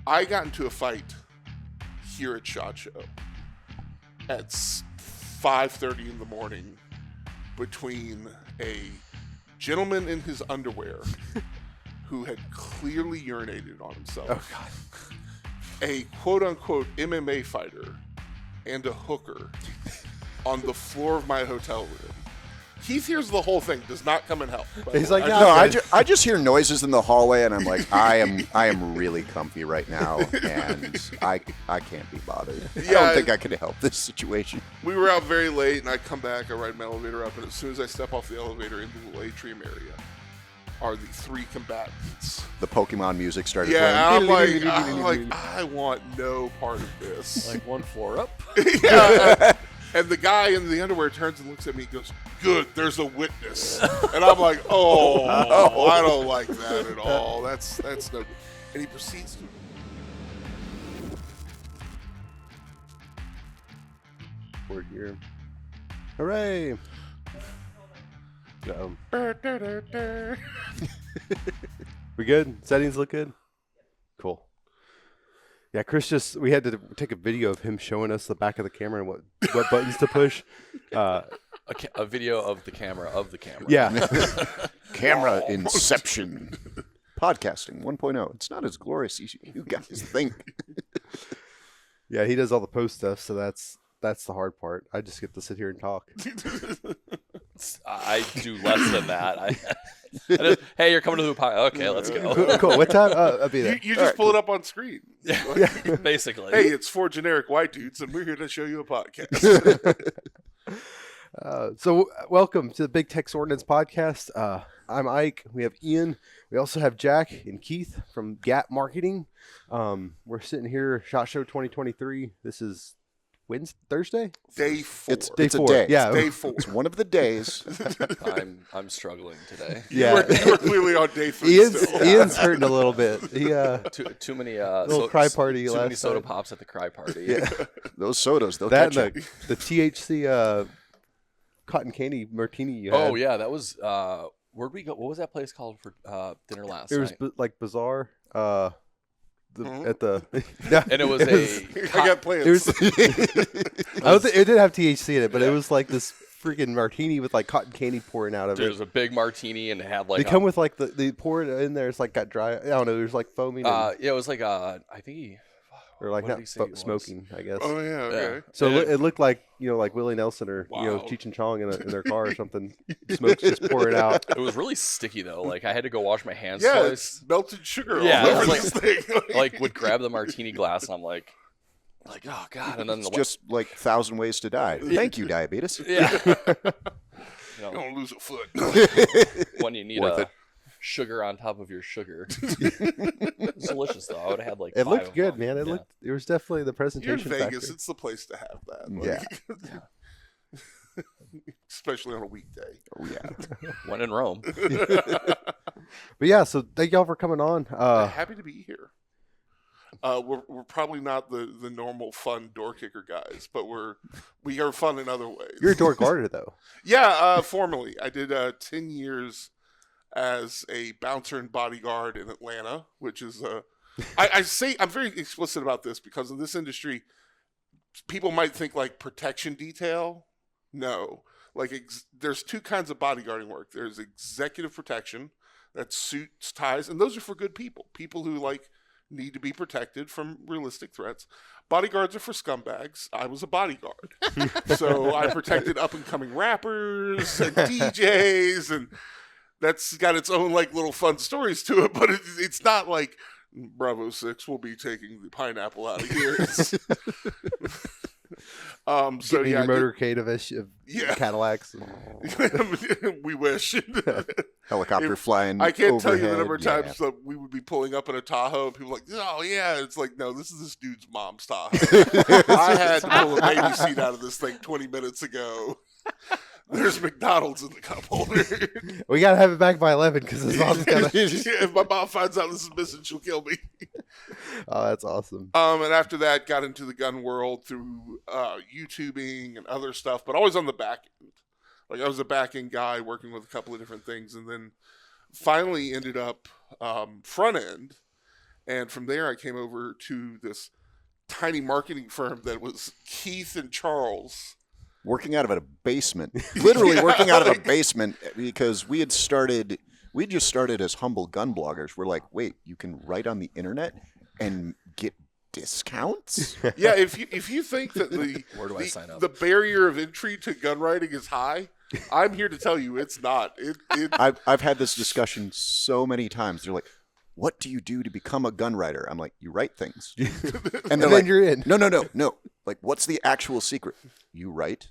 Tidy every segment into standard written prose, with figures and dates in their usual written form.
I got into a fight here at SHOT Show at 5:30 in the morning between a gentleman in his underwear who had clearly urinated on himself, Oh, God. a quote-unquote MMA fighter, and a hooker on the floor of my hotel room. Keith hears the whole thing, does not come and help. He's like, No, I just hear noises in the hallway, and I'm like, I am really comfy right now, and I can't be bothered. I don't think I could help this situation. We were out very late, and I come back, I ride my elevator up, and as soon as I step off the elevator into the atrium area are the three combatants. The Pokemon music started Yeah, playing. I'm like, I want no part of this. Like one floor up. Yeah. And the guy in the underwear turns and looks at me and goes, "Good, there's a witness." And I'm like, oh, I don't like that at all. That's no. And he proceeds to. Board gear. Hooray! We good? Settings look good? Cool. Yeah, Chris we had to take a video of him showing us the back of the camera and what buttons to push. A video of the camera. Yeah. Camera Inception. Podcasting 1.0. It's not as glorious as you guys think. Yeah, he does all the post stuff, so that's the hard part. I just get to sit here and talk. I do less than that. I hey, you're coming to the podcast. Okay, let's go. Cool. What time? I'll be there. You just pull it up on screen. Yeah, basically. Hey, it's four generic white dudes, and we're here to show you a podcast. So welcome to the Big Tech's Ordnance Podcast. I'm Ike. We have Ian. We also have Jack and Keith from GAT Marketing. We're sitting here, SHOT Show 2023. This is Thursday? Day 4. It's Day a 4. day. Yeah. Day 4. It's one of the days. I'm struggling today. Yeah. You were clearly on day 3 still. Ian's hurting a little bit. He Too many little cry party Too last many soda time. pops at the cry party. Yeah. Those sodas, they'll That catch and you. the THC cotton candy martini you had. Oh yeah, that was where'd we go? What was that place called for dinner last It was night? like bizarre. At the And it was I got plans. It was, I don't think it did have THC in it, but it was like this freaking martini with like cotton candy pouring out of There it. was a big martini and it had like They come with like they pour it in there. It's like got dry. I don't know. There's like foaming and, yeah, it was like I think or like what did not he say it was? smoking. I guess. Oh, yeah, okay. So Yeah. it looked like like Willie Nelson or Wow. Cheech and Chong in their car or something. Smoke's just pouring out. it was really sticky though. Like I had to go wash my hands Yeah, twice. it's melted sugar Yeah, all over it's this thing. Like would grab the martini glass and I'm like oh god, and then It's just like 1,000 Ways to Die. Thank you, diabetes. yeah. You're going to lose a foot. When you need Worth a it. sugar on top of your sugar. It's delicious though. I would have had like It 5 looked of good, them. man. It Yeah. looked. It was definitely the You're in presentation Vegas. factor. It's the place to have that. Yeah. Especially on a weekday. Oh, yeah. When in Rome. But yeah, so thank y'all for coming on. Happy to be here. We're probably not the normal fun door kicker guys, but we are fun in other ways. You're a door guarder though. Yeah, formerly. I did 10 years as a bouncer and bodyguard in Atlanta, which is I say I'm very explicit about this because in this industry, people might think like protection detail. No, like there's two kinds of bodyguarding work. There's executive protection, that's suits, ties, and those are for good people who like need to be protected from realistic threats. Bodyguards are for scumbags. I was a bodyguard. So I protected up-and-coming rappers and DJs, and that's got its own like little fun stories to it, but it's not like Bravo 6 will be taking the pineapple out of here. So Getting yeah, your motorcade of Cadillacs. we wish. Helicopter flying I can't overhead. tell you the number of Yeah. times that we would be pulling up in a Tahoe and people were like, oh yeah, it's like, no, this is this dude's mom's Tahoe. I had to pull a baby seat out of this thing 20 minutes ago. There's McDonald's in the cup holder. We gotta have it back by 11 because his mom's gonna. If my mom finds out this is missing, she'll kill me. Oh, that's awesome. And after that, got into the gun world through YouTubing and other stuff, but always on the back end. Like I was a back end guy working with a couple of different things, and then finally ended up front end And from there, I came over to this tiny marketing firm that was Keith and Charles. Working out of a basement, literally working out of a basement, because we just started as humble gun bloggers. We're like, wait, you can write on the internet and get discounts? Yeah, if you think that Where do I sign up? the barrier of entry to gun writing is high, I'm here to tell you it's not. I've had this discussion so many times. They're like, what do you do to become a gun writer? I'm like, you write things. And they're like, you're in. No. Like, what's the actual secret? You write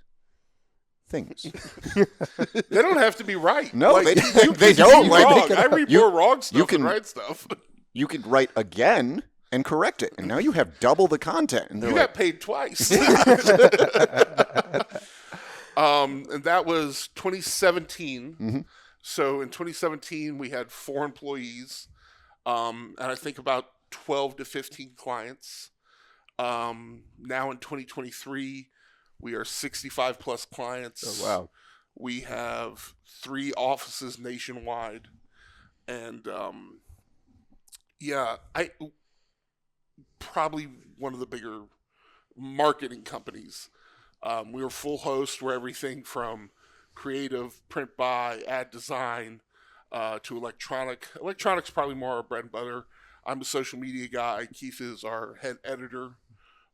things. They don't have to be right. No, like, they don't. Like, Like, I read more wrong stuff can- than right stuff. You could write again and correct it, and now you have double the content. And they're You like, got paid twice. And that was 2017. Mm-hmm. So in 2017, we had 4 employees, and I think about 12 to 15 clients. Now in 2023, we are 65 plus clients. Oh, wow. We have 3 offices nationwide, and I probably one of the bigger marketing companies. We were full host. We're everything from creative, print buy, ad design, to electronic. Electronics probably more our bread and butter. I'm a social media guy. Keith is our head editor.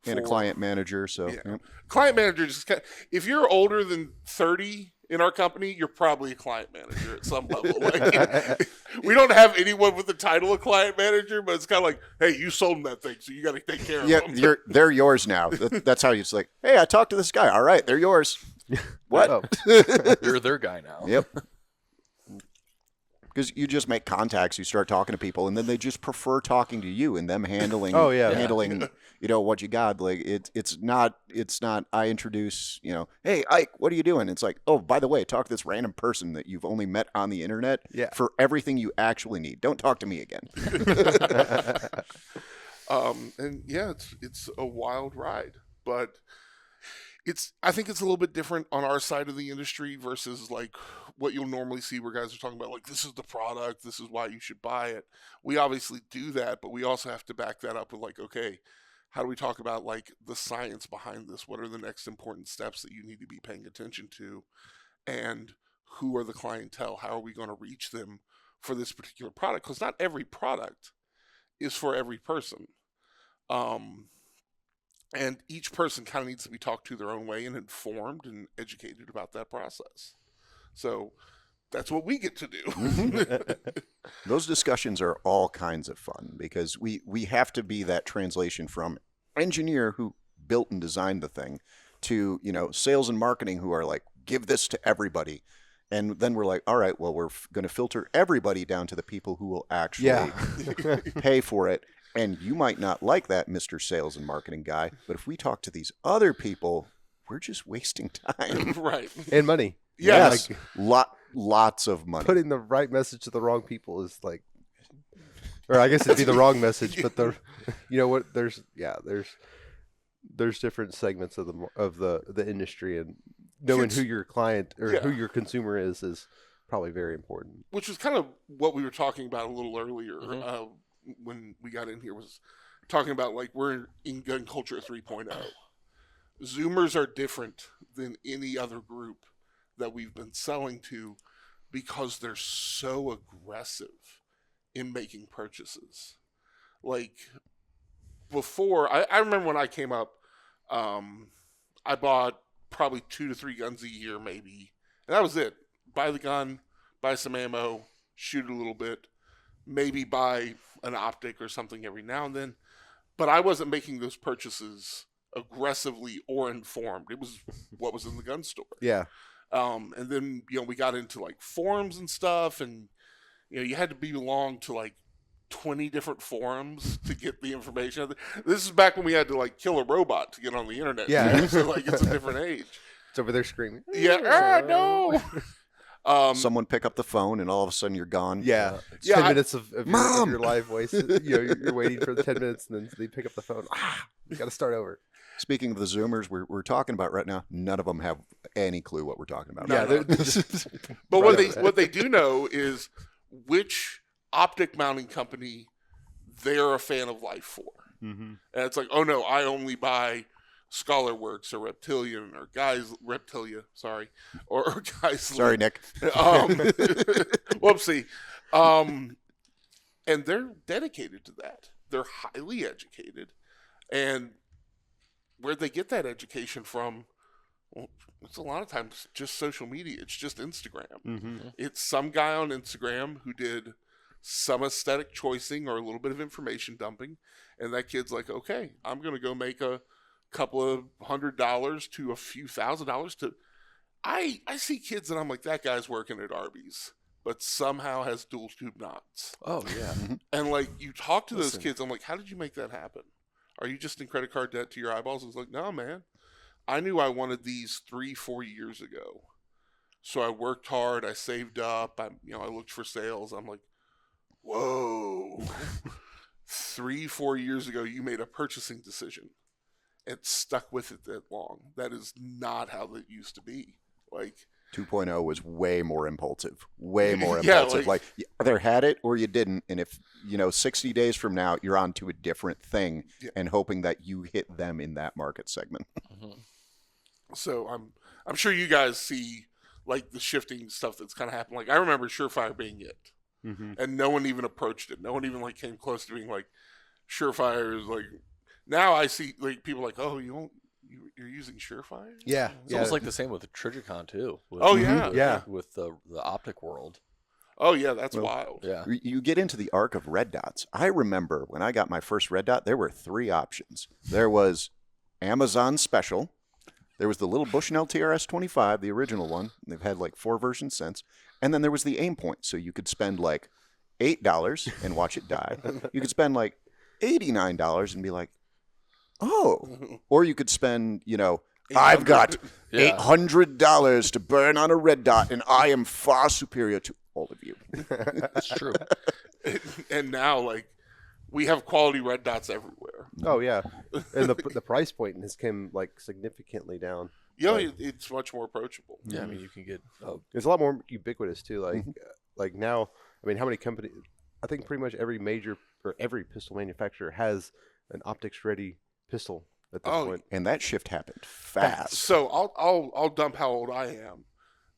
and a client manager. So Yeah. yep. Client manager is if you're older than 30 in our company, you're probably a client manager at some level. Like, we don't have anyone with the title of client manager, but it's kind of like, hey, you sold them that thing, so you got to take care of them. they're yours now. That's how it's like, hey, I talked to this guy. All right, they're yours. What? Oh. You're their guy now. Yep. Because you just make contacts, you start talking to people, and then they just prefer talking to you and them handling. Oh, yeah. handling. You know what you got. Like it's not. I introduce. Hey Ike, what are you doing? It's like, oh, by the way, talk to this random person that you've only met on the internet. Yeah. For everything you actually need. Don't talk to me again. And yeah, it's a wild ride, but I think it's a little bit different on our side of the industry versus like what you'll normally see where guys are talking about like, this is the product, this is why you should buy it. We obviously do that, but we also have to back that up with like, okay, how do we talk about like the science behind this? What are the next important steps that you need to be paying attention to? And who are the clientele? How are we going to reach them for this particular product? Because not every product is for every person. And each person kind of needs to be talked to their own way and informed and educated about that process. So that's what we get to do. Those discussions are all kinds of fun because we have to be that translation from engineer who built and designed the thing to, sales and marketing who are like, give this to everybody. And then we're like, all right, well, we're going to filter everybody down to the people who will actually pay for it. And you might not like that, Mr. Sales and Marketing guy, but if we talk to these other people, we're just wasting time. Right. And money. Yes. Like, Lots of money. putting the right message to the wrong people is like, or I guess it'd be the wrong message, but there's different segments of the industry, and knowing who your client or who your consumer is probably very important. Which was kind of what we were talking about a little earlier when we got in here, was talking about like we're in gun culture 3.0. Zoomers are different than any other group that we've been selling to because they're so aggressive in making purchases. Like before, I remember when I came up, I bought probably 2 to 3 guns a year maybe. And that was it. Buy the gun, buy some ammo, shoot a little bit, maybe buy an optic or something every now and then. But I wasn't making those purchases aggressively or informed. It was what was in the gun store. Yeah. And then, we got into like forums and stuff, and, you had to belong to like 20 different forums to get the information. This is back when we had to like kill a robot to get on the internet. Yeah. So like it's a different age. It's over there screaming. Yeah. No. Someone pick up the phone and all of a sudden you're gone. Yeah. It's Yeah, 10 I- minutes of your live voice. You're waiting for the 10 minutes, and then they pick up the phone. You got to start over. Speaking of the Zoomers we're talking about right now, none of them have any clue what we're talking about. Yeah. no. But what they do know is which optic mounting company they're a fan of life for. Mm-hmm. And it's like, oh no, I only buy ScholarWorks or Reptilian or Reptilia, sorry, or Guys. Sorry, Nick. Whoopsie. And they're dedicated to that. They're highly educated. And where they get that education from, well, it's a lot of times just social media. It's just Instagram. Mm-hmm. It's some guy on Instagram who did some aesthetic choicing or a little bit of information dumping. And that kid's like, okay, I'm going to go make a couple of $100 to a few $1,000s to. I see kids and I'm like, that guy's working at Arby's, but somehow has dual tube knots. Oh yeah. And like you talk to those Listen. kids, I'm like, how did you make that happen? Are you just in credit card debt to your eyeballs? It's like, no, man. I knew I wanted these 3-4 years ago. So I worked hard. I saved up. I looked for sales. I'm like, whoa. 3-4 years ago, you made a purchasing decision and stuck with it that long. That is not how that used to be. Like 2.0 was way more impulsive. Way more Yeah, impulsive. Like you either had it or you didn't. And if, 60 days from now, you're on to a different thing and hoping that you hit them in that market segment. So I'm sure you guys see like the shifting stuff that's kind of happened. Like I remember Surefire being it, and no one even approached it. No one even like came close to being like Surefire is like. Now I see like people like, oh, you're using Surefire. Yeah, It's almost like the same with Trigicon too. With, Oh, yeah. Yeah. With the optic world. Oh yeah, that's wild. Yeah. You get into the arc of red dots. I remember when I got my first red dot, there were 3 options. There was Amazon Special. There was the little Bushnell TRS-25, the original one. They've had like 4 versions since. And then there was the aim point. So you could spend like $8 and watch it die. You could spend like $89 and be like, oh. Or you could spend, I've got Yeah. $800 to burn on a red dot, and I am far superior to all of you. That's true. And now like we have quality red dots everywhere. Oh yeah, and the price point has come like significantly down. It's much more approachable. Yeah, I mean you can get It's a lot more ubiquitous too. Like now, I mean, how many companies? I think pretty much every major or every pistol manufacturer has an optics ready pistol at this point. And that shift happened fast. So I'll dump how old I am.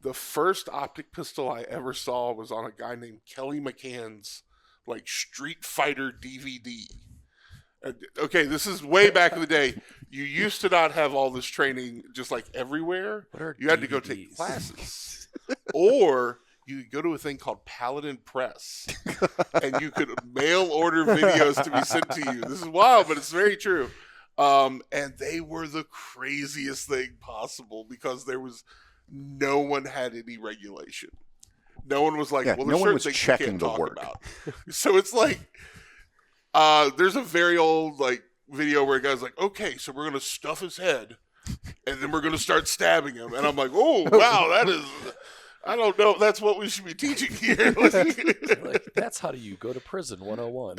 The first optic pistol I ever saw was on a guy named Kelly McCann's like Street Fighter DVD. Okay, this is way back in the day. You used to not have all this training just like everywhere. What are You had to go take DVDs? classes. Or you could go to a thing called Paladin Press and you could mail order videos to be sent to you. This is wild, but it's very true. And they were the craziest thing possible because no one had any regulation. No one was like, well, no there's one certain was things you checking can't the talk work. about. So it's like, there's a very old like video where a guy's like, okay, so we're gonna stuff his head, and then we're gonna start stabbing him, and I'm like, oh wow, that is. I don't know if that's what we should be teaching here. like that's how do you go to prison 101.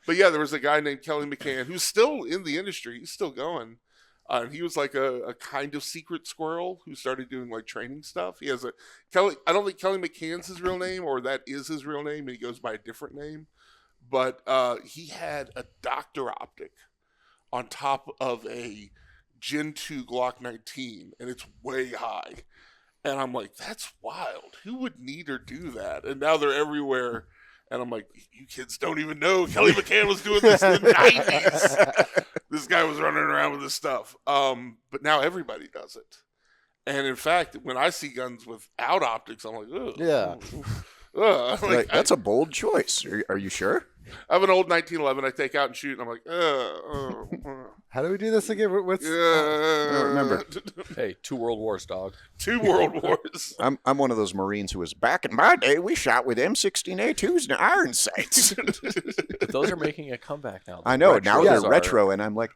But yeah, there was a guy named Kelly McCann who's still in the industry. He's still going. And he was like a kind of secret squirrel who started doing like training stuff. He has I don't think Kelly McCann's his real name or that is his real name. And he goes by a different name. But he had a Dr. Optic on top of a Gen 2 Glock 19. And it's way high. And I'm like, that's wild. Who would need or do that? And now they're everywhere. And I'm like, you kids don't even know Kelly McCann was doing this in the 90s. This guy was running around with this stuff. But now everybody does it. And in fact, when I see guns without optics, I'm like, ugh. Yeah. Like, That's a bold choice. Are you sure? I have an old 1911 I take out and shoot, and I'm like, How do we do this again? What's I don't remember. Hey, 2 World Wars, dog. 2 World Wars. I'm one of those Marines who was, back in my day, we shot with M16A2s and iron sights. But those are making a comeback now. I know. Now they're Retros are- retro, and I'm like,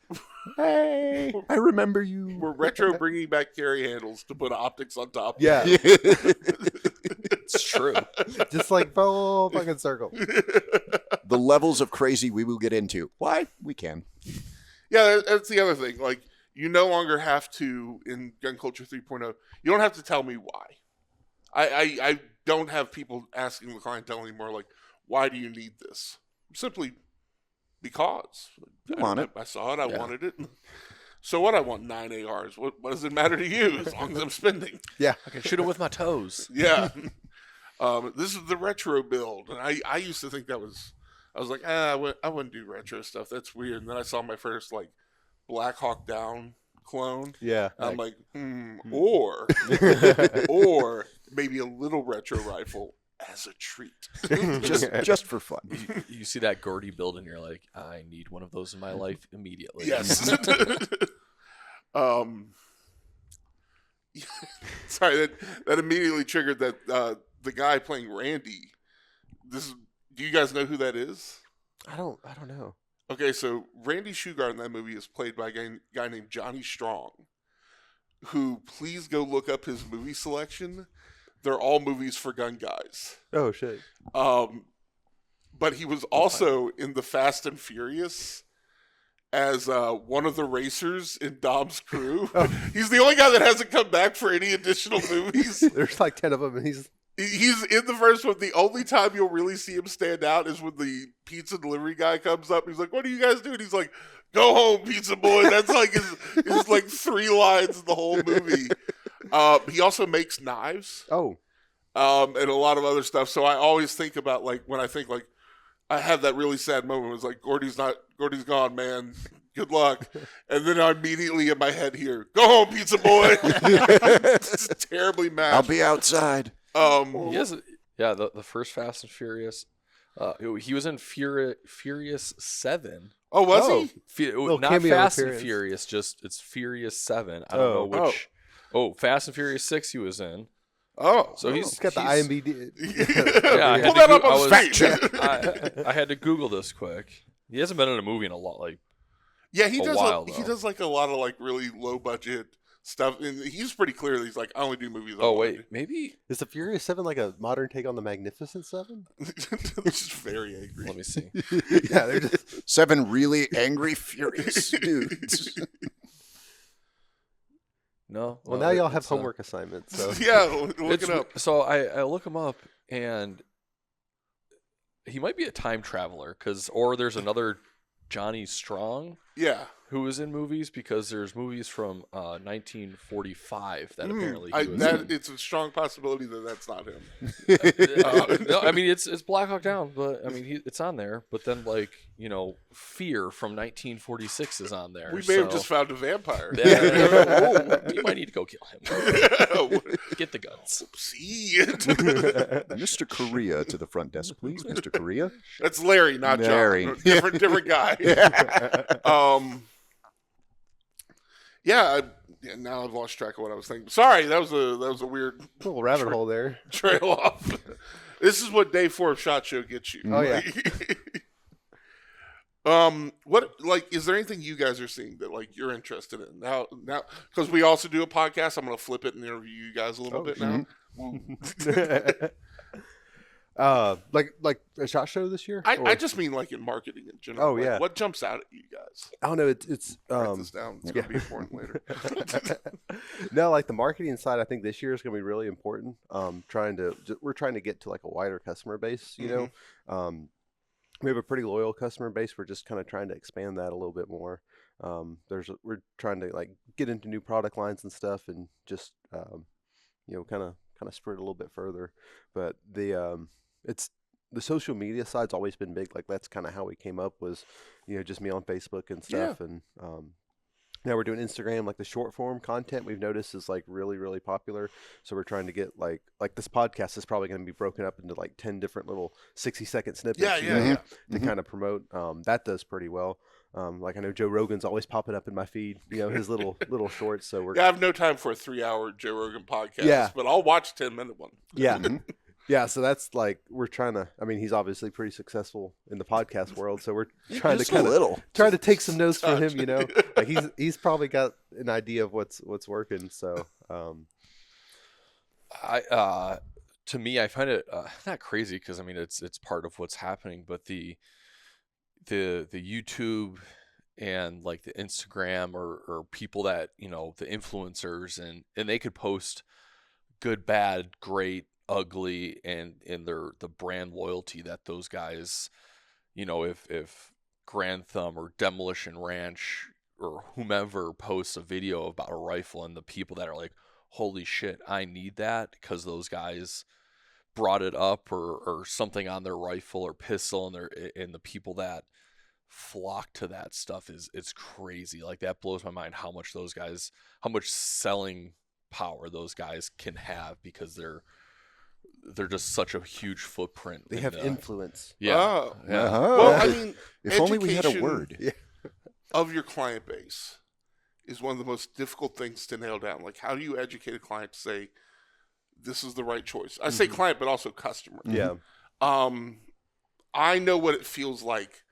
hey, I remember you. We're retro bringing back carry handles to put optics on top. Yeah, It's true. just like full fucking circle. The levels of crazy we will get into. Why? We can. Yeah, that's the other thing. Like, you no longer have to, in Gun Culture 3.0, you don't have to tell me why. I don't have people asking the clientele anymore, like, why do you need this? simply because You want it. I saw it. I Yeah. wanted it. So what? I want 9 ARs. What does it matter to you as long as I'm spending? I can shoot it with my toes. Yeah. This is the retro build, and I used to think that was. I was like, I wouldn't do retro stuff. That's weird. And then I saw my first like Black Hawk Down clone. Yeah. I'm like, or maybe a little retro rifle as a treat. just for fun. You see that Gordy build and you're like, I need one of those in my life immediately. Yes. Sorry, that immediately triggered that the guy playing Randy. Do you guys know who that is? I don't know. Okay, so Randy Shugart in that movie is played by a guy named Johnny Strong, who, please go look up his movie selection. They're all movies for gun guys. Oh shit. But he was also in the Fast and Furious as one of the racers in Dom's crew. He's the only guy that hasn't come back for any additional movies. There's like 10 of them, and he's in the first one. The only time you'll really see him stand out is when the pizza delivery guy comes up. He's like, "What are you guys doing?" He's like, "Go home, pizza boy." That's like his like 3 lines in the whole movie. He also makes knives. Oh. And a lot of other stuff. So I always think about like when I think like I have that really sad moment. It's like Gordy's gone, man. Good luck. And then I immediately in my head here, "Go home, pizza boy." It's terribly mad. I'll be outside. He has, the first Fast and Furious. He was in Furious 7. Oh, was he? Little Not cameo Fast and appearance. Furious, just it's Furious 7. I don't know which. Oh, Fast and Furious 6 he was in. Oh, So He's got the IMDb. Yeah, I had pull to that go- up on I was- fact check. I had to Google this quick. He hasn't been in a movie in a lot. Yeah, he a does. while, He though. does like a lot of like really low budget stuff, and he's pretty clear that he's like, I only do movies. Oh wait, maybe. Is the Furious 7 like a modern take on the Magnificent 7? Which is very angry. Let me see. Yeah, they're just 7 really angry, furious dudes. No. well, now y'all have it's, homework assignments. So Yeah, look It's, it up. so I look him up, and he might be a time traveler, or there's another Johnny Strong Yeah, who was in movies, because there's movies from 1945 that apparently he was in. it's a strong possibility that that's not him. No, I mean it's Black Hawk Down, but I mean it's on there. But then Fear from 1946 is on there. We may have just found a vampire. You might need to go kill him. Get the guns. See, Mr. Korea to the front desk, please. Mr. Korea. that's Larry, not Larry. John. Different guy. Yeah. Now I've lost track of what I was thinking. Sorry, that was a weird little rabbit hole there. trail off. This is what day 4 of SHOT Show gets you. Oh, yeah. What is there anything you guys are seeing that you're interested in now? Because we also do a podcast. I'm going to flip it and interview you guys a little bit now. Like a SHOT Show this year? I Or- just mean in marketing in general. Oh, yeah. What jumps out at you guys? I don't know. It's Write this down. It's going to be important later. No, like the marketing side, I think this year is going to be really important. We're trying to get to a wider customer base. You know, we have a pretty loyal customer base. We're just kind of trying to expand that a little bit more. We're trying to get into new product lines and stuff, and just kind of spread it a little bit further. But the social media side's always been big. That's kind of how we came up, was just me on Facebook and stuff. And now we're doing Instagram. The short form content we've noticed is really, really popular. So we're trying to get like this podcast is probably going to be broken up into 10 different little 60-second snippets. To kind of promote. That does pretty well. I know Joe Rogan's always popping up in my feed, his little shorts. So I have no time for a 3-hour Joe Rogan podcast. Yeah. But I'll watch a 10-minute one. Yeah. Yeah, so that's we're trying to. I mean, he's obviously pretty successful in the podcast world, so we're trying to try to take some notes from him. He's probably got an idea of what's working. So, To me, I find it not crazy, because I mean it's part of what's happening, but the YouTube and the Instagram or people that the influencers and they could post good, bad, great, ugly, and the brand loyalty that those guys you know, if Grand Thumb or Demolition Ranch or whomever posts a video about a rifle, and the people that are like, holy shit, I need that because those guys brought it up or something on their rifle or pistol, and the people that flock to that stuff it's crazy. Like, that blows my mind how much selling power those guys can have, because they're just such a huge footprint. They have influence. Yeah. Oh. Yeah. Uh-huh. Well, I mean, if only we had a education word. of your client base is one of the most difficult things to nail down. Like, how do you educate a client to say, this is the right choice? I say client, but also customer. Yeah. I know what it feels like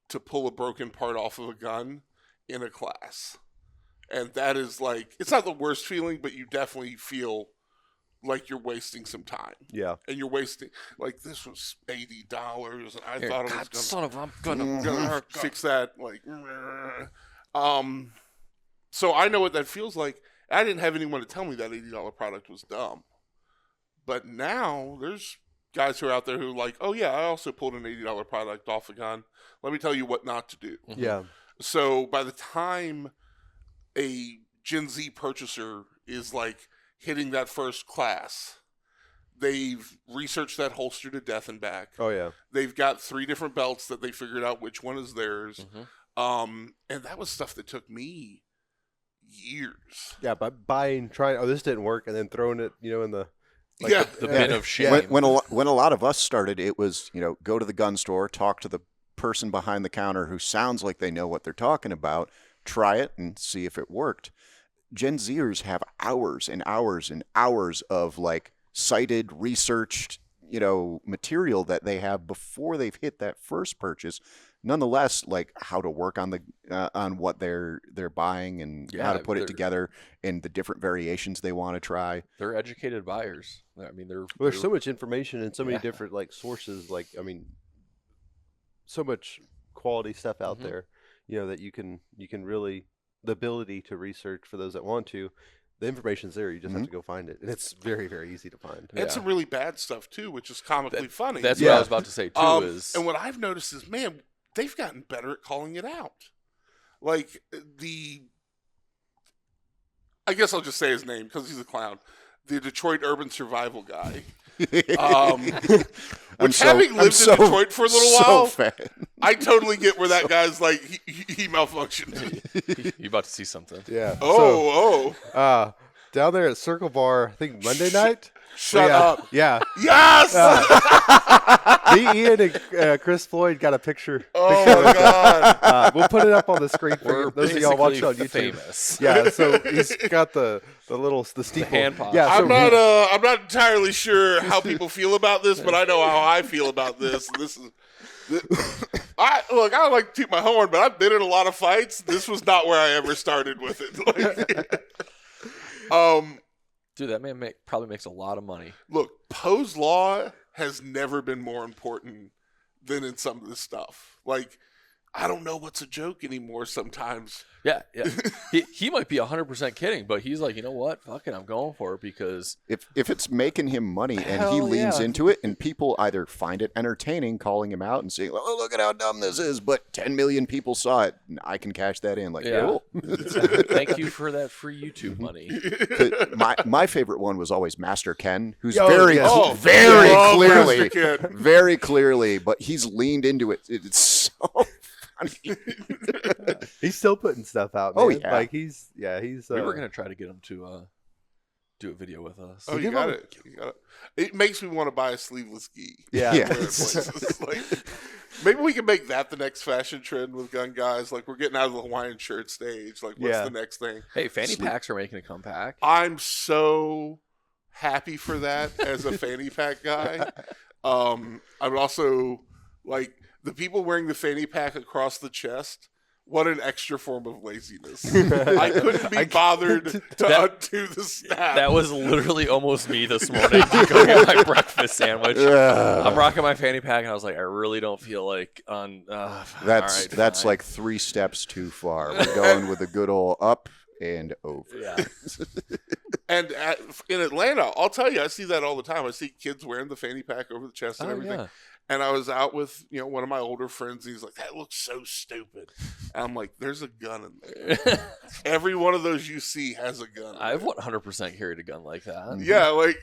to pull a broken part off of a gun in a class. And that is like, it's not the worst feeling, but you definitely feel like you're wasting some time. Yeah. And you're wasting, like, this was $80, and I thought it was God, son of, I'm gonna gonna fix that. Like, so I know what that feels like. I didn't have anyone to tell me that $80 product was dumb. But now there's guys who are out there who are like, oh yeah, I also pulled an $80 product off a gun. Let me tell you what not to do. Yeah. So by the time a Gen Z purchaser is like hitting that first class, they've researched that holster to death and back. Oh yeah. They've got 3 different belts that they figured out which one is theirs. And that was stuff that took me years. Yeah, by trying, oh, this didn't work, and then throwing it, in the the bin of shame. When a lot of us started, it was, go to the gun store, talk to the person behind the counter who sounds like they know what they're talking about, try it and see if it worked. Gen Zers have hours and hours and hours of like cited, researched, material that they have before they've hit that first purchase. Nonetheless, like how to work on on what they're buying and how to put it together and the different variations they want to try. They're educated buyers. I mean, there's so much information and so many different like sources. Like, I mean, so much quality stuff out there, that you can really, the ability to research for those that want to. The information's there. You just have to go find it, and it's very, very easy to find. And some really bad stuff too, which is comically funny. That's what I was about to say too. And what I've noticed is, man, they've gotten better at calling it out. Like I guess I'll just say his name because he's a clown. The Detroit urban survival guy. Which, having lived in Detroit for a little while, I totally get where that guy's like, he malfunctioned. You about to see something. Yeah. Down there at Circle Bar, I think Monday night. Shut up. Yeah. Yes! Me, Ian, and Chris Floyd got a picture. Oh, my God. We'll put it up on the screen for those of y'all watching on YouTube. Famous. Yeah, so he's got the steeple. Hand pop. Yeah, so I'm not entirely sure how people feel about this, but I know how I feel about this. I don't like to toot my horn, but I've been in a lot of fights. This was not where I ever started with it. Dude, that man probably makes a lot of money. Look, Poe's Law has never been more important than in some of this stuff. Like, I don't know what's a joke anymore sometimes. Yeah. He might be 100% kidding, but he's like, you know what? Fuck it, I'm going for it because if it's making him money and he leans into it, and people either find it entertaining, calling him out and saying, "Oh, look at how dumb this is," but 10 million people saw it, and I can cash that in. Like, cool. Thank you for that free YouTube money. My favorite one was always Master Ken, who's very clearly, but he's leaned into it. It's so. He's still putting stuff out, man. Oh yeah, like he's. We were gonna try to get him to do a video with us. Oh, you got it. It makes me want to buy a sleeveless gi. Yeah. Like, maybe we can make that the next fashion trend with gun guys. Like, we're getting out of the Hawaiian shirt stage. Like, what's the next thing? Hey, fanny packs are making a comeback. I'm so happy for that as a fanny pack guy. I would also like. The people wearing the fanny pack across the chest, what an extra form of laziness. I couldn't be bothered to undo the snap. That was literally almost me this morning to go get my breakfast sandwich. I'm rocking my fanny pack, and I was like, I really don't feel like on. That's like 3 steps too far. We're going with a good old up and over. Yeah. And in Atlanta, I'll tell you, I see that all the time. I see kids wearing the fanny pack over the chest and everything. Yeah. And I was out with, one of my older friends. And he's like, that looks so stupid. And I'm like, there's a gun in there. Every one of those you see has a gun. I've 100% carried a gun like that. Yeah, like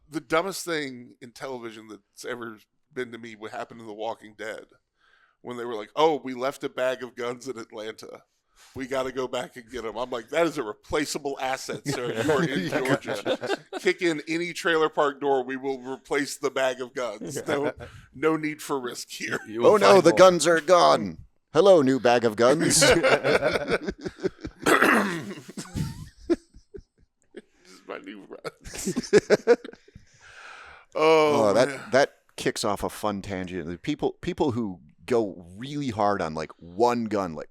the dumbest thing in television that's ever been to me what happened in The Walking Dead. When they were like, oh, we left a bag of guns in Atlanta. We got to go back and get them. I'm like, that is a replaceable asset, sir. You are in Georgia. Kick in any trailer park door. We will replace the bag of guns. No need for risk here. Oh, no, the guns are gone. Hello, new bag of guns. This is my new run. That kicks off a fun tangent. People who go really hard on like one gun, like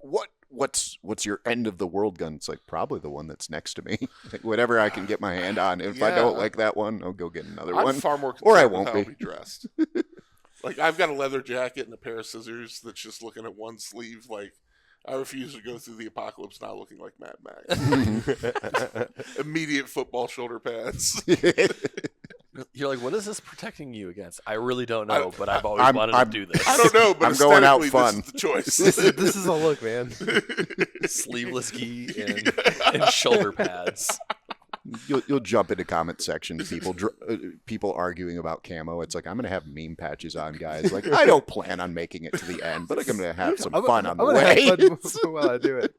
what's your end of the world gun? It's like probably the one that's next to me. Like, whatever I can get my hand on. If I don't like that one, I'll go get another one. I'm far more or I concerned won't with how be. I'll be dressed. Like I've got a leather jacket and a pair of scissors that's just looking at one sleeve. Like I refuse to go through the apocalypse not looking like Mad Max. Immediate football shoulder pads. You're like, what is this protecting you against? I really don't know, but I've always wanted to do this. I don't know, but I'm going out aesthetically, fun. This is the choice. This is a look, man. Sleeveless gi and shoulder pads. You'll jump into comment section. People arguing about camo. It's like I'm gonna have meme patches on, guys. Like I don't plan on making it to the end, but I'm gonna have some fun on the way. Have fun while I do it.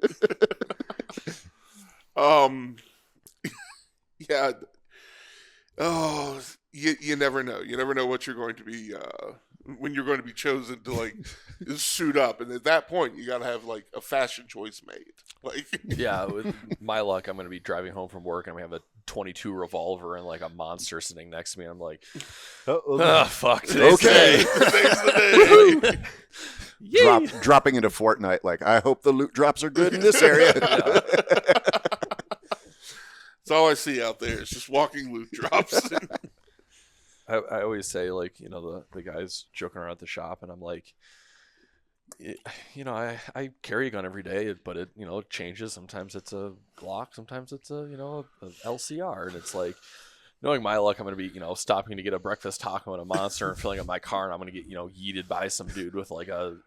Yeah. Oh, you never know. You never know what you're going to be when you're going to be chosen to like suit up, and at that point, you got to have like a fashion choice made. Like, yeah, with my luck, I'm going to be driving home from work and we have a 22 revolver and like a monster sitting next to me. And I'm like, oh fuck, today's Okay. today's the day. Dropping into Fortnite. Like I hope the loot drops are good in this area. That's all I see out there. It's just walking loot drops. I always say, like, the guys joking around at the shop, and I'm like, I carry a gun every day, but it changes. Sometimes it's a Glock, sometimes it's a LCR, and it's like, knowing my luck, I'm going to be, stopping to get a breakfast taco and a monster and filling up my car, and I'm going to get, yeeted by some dude with like a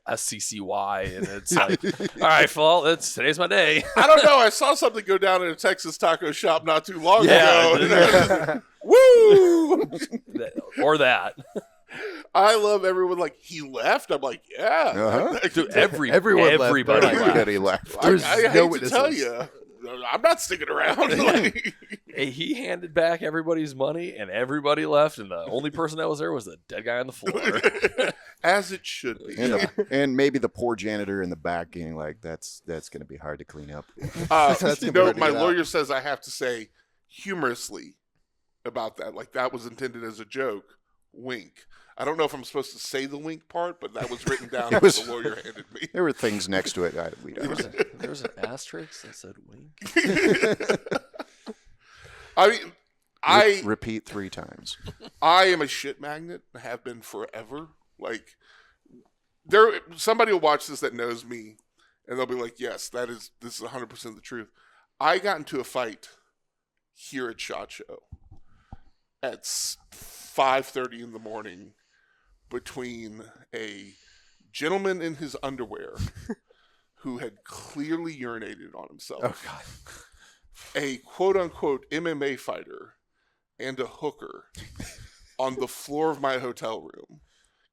SCCY, and it's like, all right, well, today's my day. I don't know. I saw something go down in a Texas taco shop not too long Yeah. ago. Woo! Or that. I love everyone like, he left? I'm like, yeah. Uh-huh. Dude, Everybody left. I hate to tell you. I'm not sticking around. Like, Hey, he handed back everybody's money, and everybody left, and the only person that was there was the dead guy on the floor. as it should be. And maybe the poor janitor in the back getting like, that's going to be hard to clean up. My lawyer says I have to say humorously about that. Like that was intended as a joke. Wink. I don't know if I'm supposed to say the wink part, but that was written down what the lawyer handed me. There were things next to it. We don't. There was an asterisk that said wink. I mean, repeat 3 times. I am a shit magnet. I have been forever. Like, somebody will watch this that knows me, and they'll be like, "Yes, this is 100% the truth." I got into a fight here at SHOT Show at 5:30 in the morning between a gentleman in his underwear who had clearly urinated on himself. Oh God. A quote-unquote MMA fighter and a hooker on the floor of my hotel room.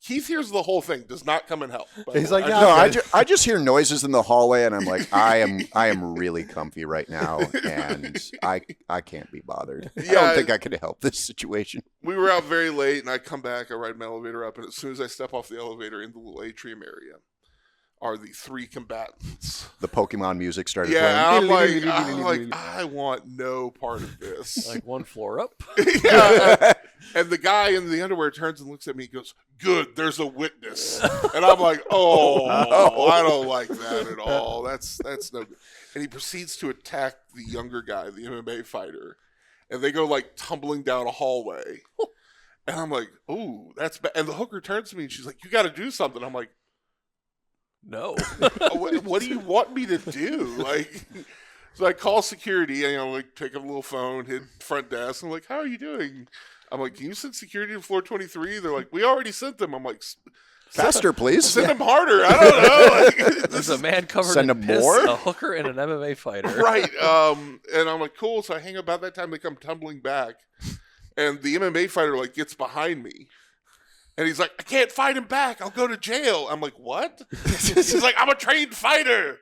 Keith hears the whole thing, does not come and help. He's like, No, I just hear noises in the hallway, and I'm like, I am really comfy right now, and I can't be bothered. I don't think I could help this situation. We were out very late, and I come back, I ride my elevator up, and as soon as I step off the elevator in the little atrium area are the 3 combatants. The Pokemon music started Yeah, playing. I'm like, I want no part of this. Like one floor up. Yeah. And the guy in the underwear turns and looks at me and goes, "Good, there's a witness." And I'm like, I don't like that at all. That's no good. And he proceeds to attack the younger guy, the MMA fighter. And they go like tumbling down a hallway. And I'm like, "Ooh, that's bad." And the hooker turns to me and she's like, "You got to do something." I'm like, No. what do you want me to do? Like, so I call security and like take a little phone, hit front desk. I'm like, "How are you doing?" I'm like, can you send security to floor 23? They're like, we already sent them. I'm like, Faster, please. send them harder. I don't know. Like, There's a man covered Send in him piss, more? a hooker, and an MMA fighter. right. And I'm like, cool. So I hang about that time. They come tumbling back, and the MMA fighter like gets behind me, and he's like, I can't fight him back. I'll go to jail. I'm like, what? He's like, I'm a trained fighter.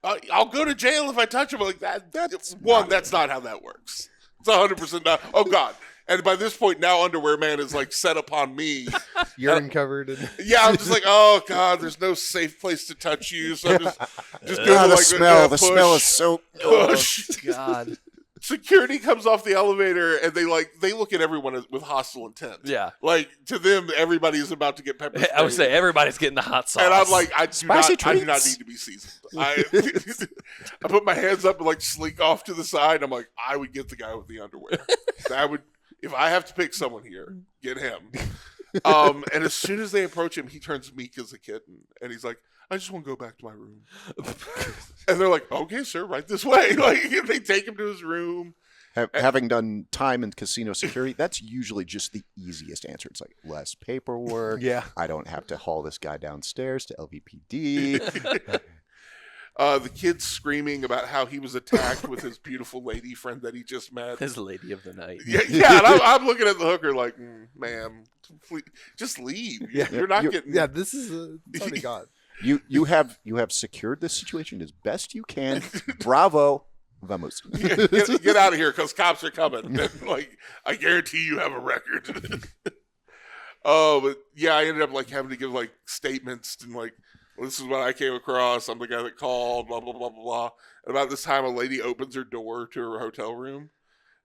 I'll go to jail if I touch him. I'm like that's not how that works. It's 100% not. Oh God. And by this point, now Underwear Man is like set upon me. Urine covered. And Yeah, I'm just like, oh God, there's no safe place to touch you. So I'm just doing the like smell. push, The smell is so. push. God. Security comes off the elevator and they look at everyone with hostile intent. Yeah. Like to them, everybody is about to get pepper sprayed. I would say everybody's getting the hot sauce. And I'm like, I do Spicy not treats. need to be seasoned. I put my hands up and like slink off to the side. I'm like, I would get the guy with the underwear. That would, if I have to pick someone here, get him. And as soon as they approach him, he turns meek as a kitten, and he's like, I just want to go back to my room. And they're like, okay, sir, right this way. Like they take him to his room. Having done time in casino security, that's usually just the easiest answer. It's like less paperwork. yeah. I don't have to haul this guy downstairs to LVPD. The kid's screaming about how he was attacked with his beautiful lady friend that he just met. his lady of the night. Yeah, and I'm looking at the hooker like, ma'am, please, just leave. Yeah. You're not getting. Yeah, this is it's already gone. You have secured this situation as best you can. Bravo, vamos. Get out of here because cops are coming. And, like, I guarantee you have a record. But yeah, I ended up like having to give like statements and like, well, this is what I came across. I'm the guy that called. Blah blah blah blah blah. And about this time, a lady opens her door to her hotel room.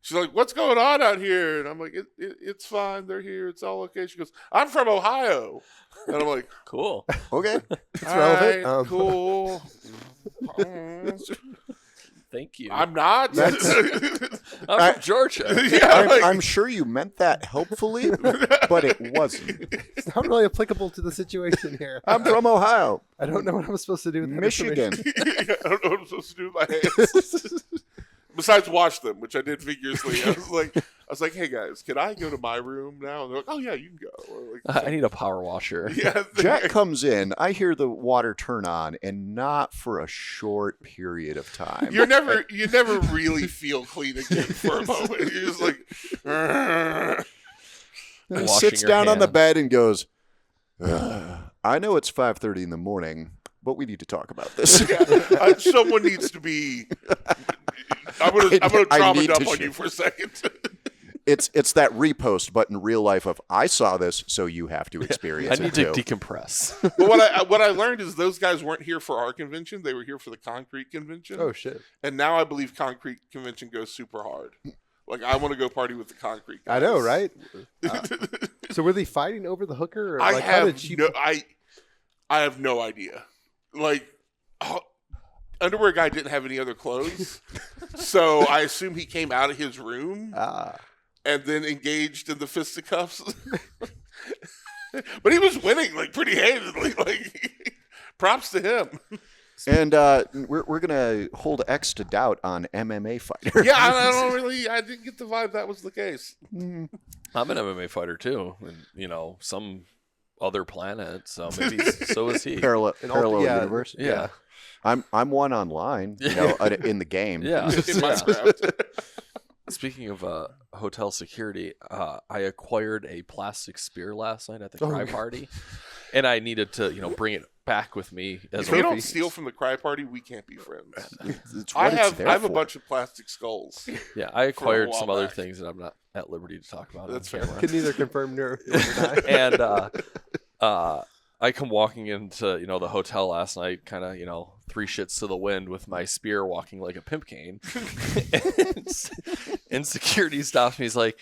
She's like, "What's going on out here?" And I'm like, "It's fine. They're here. It's all okay." She goes, "I'm from Ohio." And I'm like, Cool. Okay. It's relevant. "All right, cool. Thank you. I'm not. I'm from Georgia. Yeah, like- I'm sure you meant that helpfully, but it wasn't. It's not really applicable to the situation here. I'm from Ohio, I don't know what I'm supposed to do with that Michigan. information. I don't know what I'm supposed to do with my hands. Besides watch them, which I did vigorously. I was like, hey guys, can I go to my room now? And they're like, oh yeah, you can go. Or like, I need a power washer. yeah, Jack comes in. I hear the water turn on, and not for a short period of time. you never really feel clean again for a moment. You're just like, "Ugh." He Washing sits your down on the hands. bed and goes, I know it's 5:30 in the morning, but we need to talk about this. Yeah, someone needs to be. I'm gonna I trauma need dump to on share. you for a second. It's that repost, but in real life of I saw this, so you have to I experience need it to too. decompress. But what I learned is those guys weren't here for our convention; they were here for the concrete convention. Oh shit! And now I believe concrete convention goes super hard. Like I want to go party with the concrete guys. I know, right? So were they fighting over the hooker? Or I like, how have did she? I have no idea. Like, underwear guy didn't have any other clothes, so I assume he came out of his room and then engaged in the fisticuffs. But he was winning like pretty handedly. Like, props to him. And we're gonna hold X to doubt on MMA fighter. Yeah, I didn't get the vibe that was the case. I'm an MMA fighter too, and some other planet. So maybe so is he. Parallel yeah. universe. Yeah. I'm one online, in the game. Yeah. In Minecraft. Speaking of hotel security, I acquired a plastic spear last night at the cry party, and I needed to, bring it back with me as If a you don't steal from the cry party, we can't be friends. It's I what it's have there a for. bunch of plastic skulls. Yeah, I acquired while some other back. things that I'm not at liberty to talk about. That's on fair. camera. Can neither confirm nor deny. And I come walking into the hotel last night, kind of 3 shits to the wind with my spear, walking like a pimp cane, and security stops me. He's like,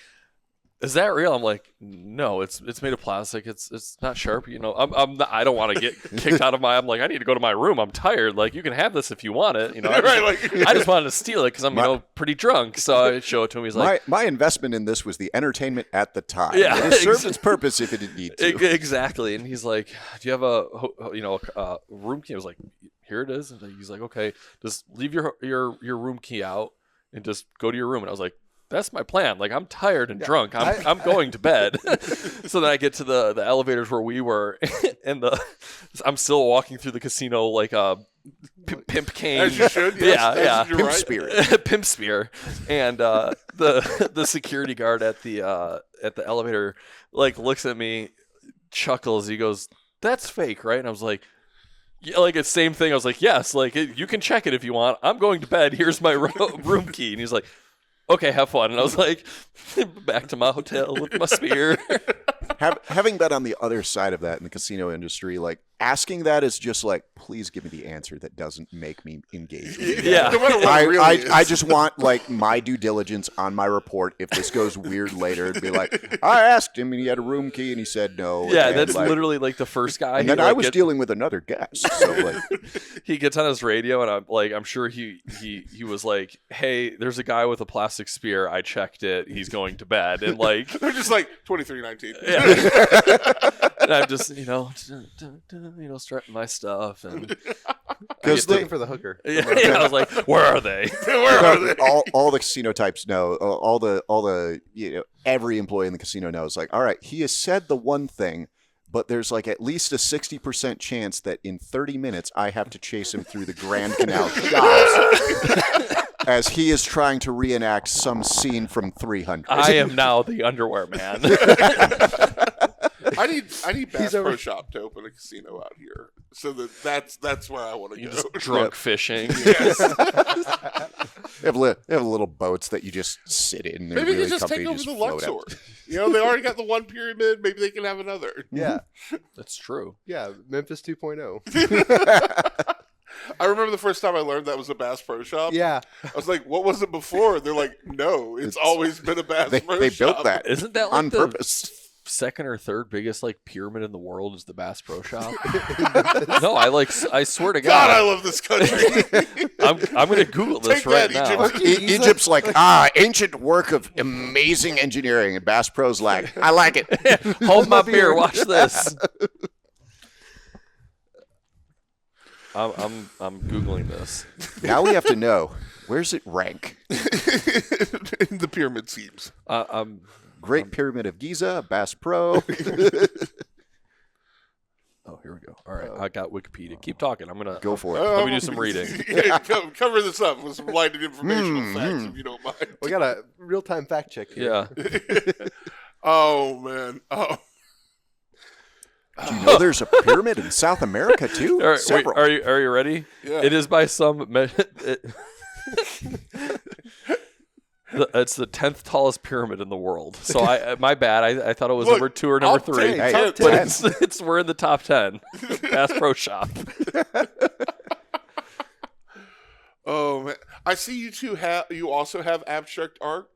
"Is that real?" I'm like, "No, it's made of plastic. It's not sharp. I don't want to get kicked out of my. I'm like, I need to go to my room. I'm tired. Like, you can have this if you want it. I just wanted to steal it because I'm pretty drunk. So I show it to him. He's like, my investment in this was the entertainment at the time. Yeah, It served its purpose if it didn't need to. Exactly. And he's like, "Do you have a room key?" I was like, "Here it is." And he's like, "Okay, just leave your room key out and just go to your room." And I was like, that's my plan. Like, I'm tired and drunk. I'm going to bed. So then I get to the elevators where we were, and I'm still walking through the casino like a pimp cane. As you should. Yes, Yeah. Pimp right. spirit. Pimp spear. And the security guard at the elevator like looks at me, chuckles. He goes, "That's fake, right?" And I was like, yeah, like it's same thing. I was like, yes, like you can check it if you want. I'm going to bed. Here's my room key. And he's like, okay, have fun. And I was like, back to my hotel with my spear. Having been on the other side of that in the casino industry, like asking that is just like, please give me the answer that doesn't make me engage with you. Yeah. No matter what it really is. I just want like my due diligence on my report. If this goes weird later, it'd be like, I asked him and he had a room key and he said no. Yeah, and that's like, literally like the first guy. And then I was dealing with another guest. So like, he gets on his radio and I'm sure he was like, hey, there's a guy with a plastic spear. I checked it. He's going to bed. And like, They're just like 2319. yeah. And I'm just, strutting my stuff and because looking for the hooker. yeah, I was like, where are they? Where are they? all the casino types know, all the every employee in the casino knows, like, all right, he has said the one thing, but there's like at least a 60% chance that in 30 minutes I have to chase him through the Grand Canal shops as he is trying to reenact some scene from 300. I am now the underwear man. I need Bass Pro Shop to open a casino out here, so that's where I want to You go. just drunk fishing. Yes. They have little boats that you just sit in. They're Maybe really they just take comfy, over the float out. Luxor. They already got the one pyramid. Maybe they can have another. Yeah. That's true. Yeah. Memphis 2.0. I remember the first time I learned that was a Bass Pro Shop. Yeah. I was like, what was it before? They're like, no, it's always been a Bass Pro They Shop. built that Isn't that like on the purpose. second or third biggest like pyramid in the world is the Bass Pro Shop? No, I swear to God, I God, love this country. I'm gonna Google this Take right that, now. Egypt. Egypt's like, ancient work of amazing engineering, and Bass Pro's like, I like it. Hold my beer. Watch this. I'm googling this. Now we have to know, where's it rank? In the pyramid schemes. Great Pyramid of Giza, Bass Pro. Oh, here we go. All right, I got Wikipedia. Keep talking. I'm gonna Go for it. Let me do some reading. Cover this up with some blinded informational facts, if you don't mind. We got a real-time fact check here. Yeah. Oh man. Oh. Do you know there's a pyramid in South America too? All right, wait, Several. are you ready? Yeah. It is by some. It's the 10th tallest pyramid in the world. So my bad. I thought it was Look, number 2 or number I'll 3. take Hey, top but 10. But we're in the top 10. Bass Pro Shop. Oh man. I see you also have abstract art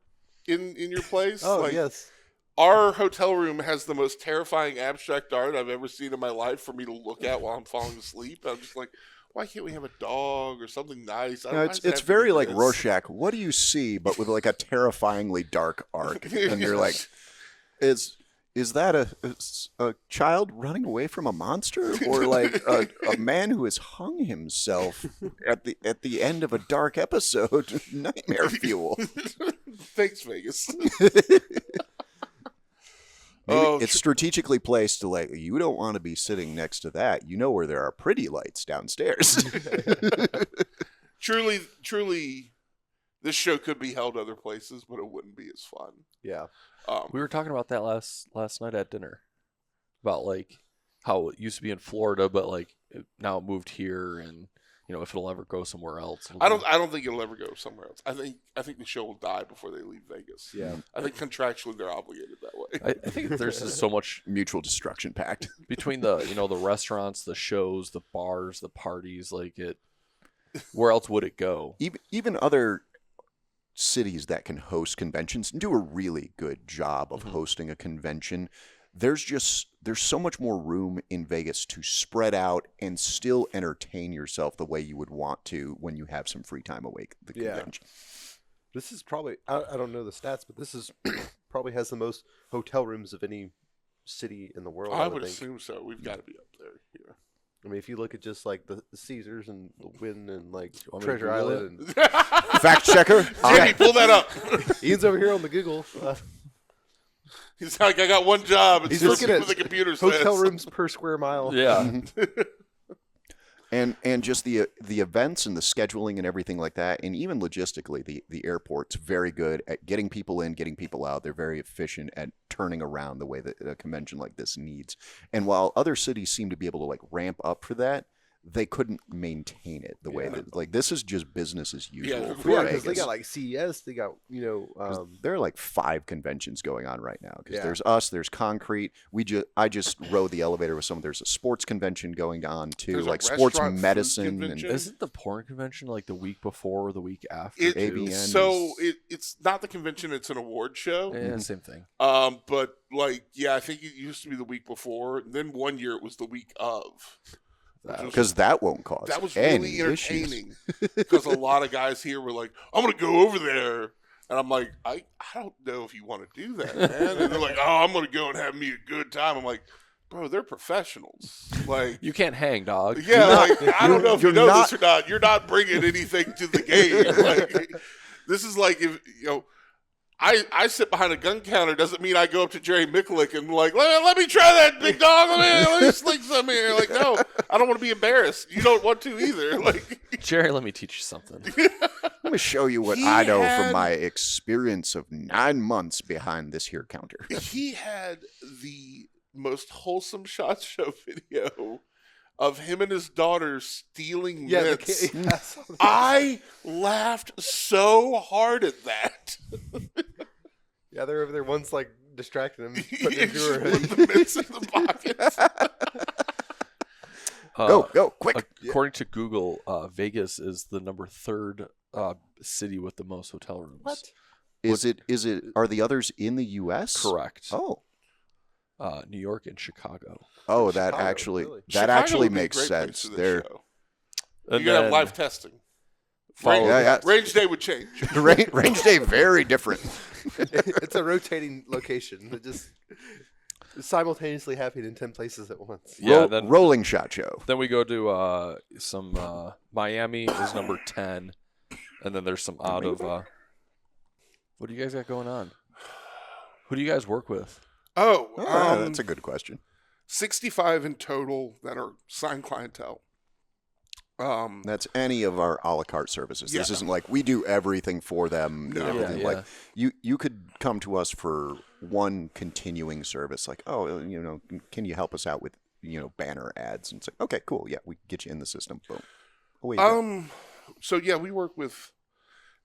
in your place. Oh, Like, yes. Our hotel room has the most terrifying abstract art I've ever seen in my life for me to look at while I'm falling asleep. I'm just like, why can't we have a dog or something nice? No, it's very like Rorschach. What do you see, but with like a terrifyingly dark arc? And you're like, is that a child running away from a monster, or like a man who has hung himself at the end of a dark episode? Nightmare fuel. Thanks, Vegas. Maybe it's strategically placed to like, you don't want to be sitting next to that. You know where there are pretty lights downstairs. Truly, this show could be held other places, but it wouldn't be as fun. Yeah. We were talking about that last night at dinner. About like how it used to be in Florida, but like now it moved here, and if it'll ever go somewhere else. I don't think it'll ever go somewhere else. I think the show will die before they leave Vegas. Yeah. I think contractually they're obligated that way. I think there's just so much Mutual destruction pact. between the the restaurants, the shows, the bars, the parties. Like it, where else would it go? Even other cities that can host conventions and do a really good job of hosting a convention. There's so much more room in Vegas to spread out and still entertain yourself the way you would want to when you have some free time away at the convention. This is probably, I don't know the stats, but this is probably has the most hotel rooms of any city in the world. I would think. assume so. We've got to be up there. Yeah. I mean, if you look at just like the Caesars and the Wynn and like want me to Treasure Google Island, and Fact checker. Jamie, pull that up. Ian's over here on the Google. He's like, I got one job. It's He's just looking what at the computer says. hotel rooms per square mile. Yeah. And just the events and the scheduling and everything like that, and even logistically, the airport's very good at getting people in, getting people out. They're very efficient at turning around the way that a convention like this needs. And while other cities seem to be able to like ramp up for that, they couldn't maintain it the way that like this is just business as usual. for Yeah, because Vegas. they got like CES, they got There are like 5 conventions going on right now because Yeah. there's us, there's Concrete. I just rode the elevator with someone. There's a sports convention going on too, There's a like sports restaurant food medicine and convention. Isn't the porn convention like the week before or the week after? AVN It's not the convention; it's an award show. Yeah, same thing. But like, yeah, I think it used to be the week before. Then one year it was the week of. because that won't cause That was any really issues. entertaining because a lot of guys here were like, "I'm gonna go over there," and I'm like, "I don't know if you want to do that, man." And they're like, "Oh, I'm gonna go and have me a good time." I'm like, "Bro, they're professionals. Like, You can't hang, dog. yeah, like I don't know if you you're know not- this or not. You're not bringing anything to the game. Like, this is like if I sit behind a gun counter doesn't mean I go up to Jerry Mikulek and like, let me try that big dog. Let me sling some here. Like, no, I don't want to be embarrassed. You don't want to either. Like, Jerry, let me teach you something. Let me show you what He I know had- from my experience of 9 months behind this here counter. he had the most wholesome SHOT Show video of him and his daughter stealing mints. I laughed so hard at that. Yeah, they're over there once like distracting him, He putting it just into her put the mints in the pockets. Go, quick. According to Google, Vegas is the number 3rd city with the most hotel rooms. What? Is it? Are the others in the U.S.? Correct. Oh, New York and Chicago. oh, Chicago, that actually really? that Chicago actually would be a makes great place sense. for this They're show. And You could have then live testing. followed- Yeah. Range day would change. range day very different. It's a rotating location. It just simultaneously happening in 10 places at once. Yeah, then rolling shot show. Then we go to some Miami is number 10, and then there's some out of. What do you guys got going on? Who do you guys work with? Oh, That's a good question. 65 in total that are signed clientele. That's any of our a la carte services. This Yeah. isn't like we do everything for them. No. And everything. Yeah, Like you could come to us for one continuing service, like, oh, can you help us out with banner ads? And it's like, okay, cool, yeah, we can get you in the system. Boom. Away you go. So yeah, we work with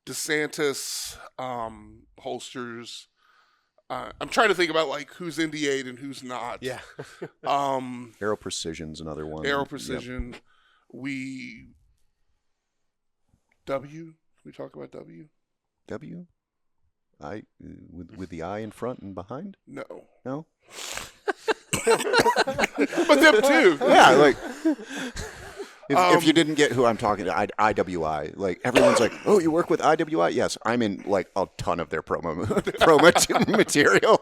DeSantis, holsters. I'm trying to think about like who's NDA'd and who's not. Yeah. Aero Precision's another one. Aero Yep. Precision. We talk about W? W. I with the I in front and behind. No. No. But them too. Yeah, like if you didn't get who I'm talking to, IWI. Like everyone's like, oh, you work with IWI? Yes, I'm in like a ton of their promo material.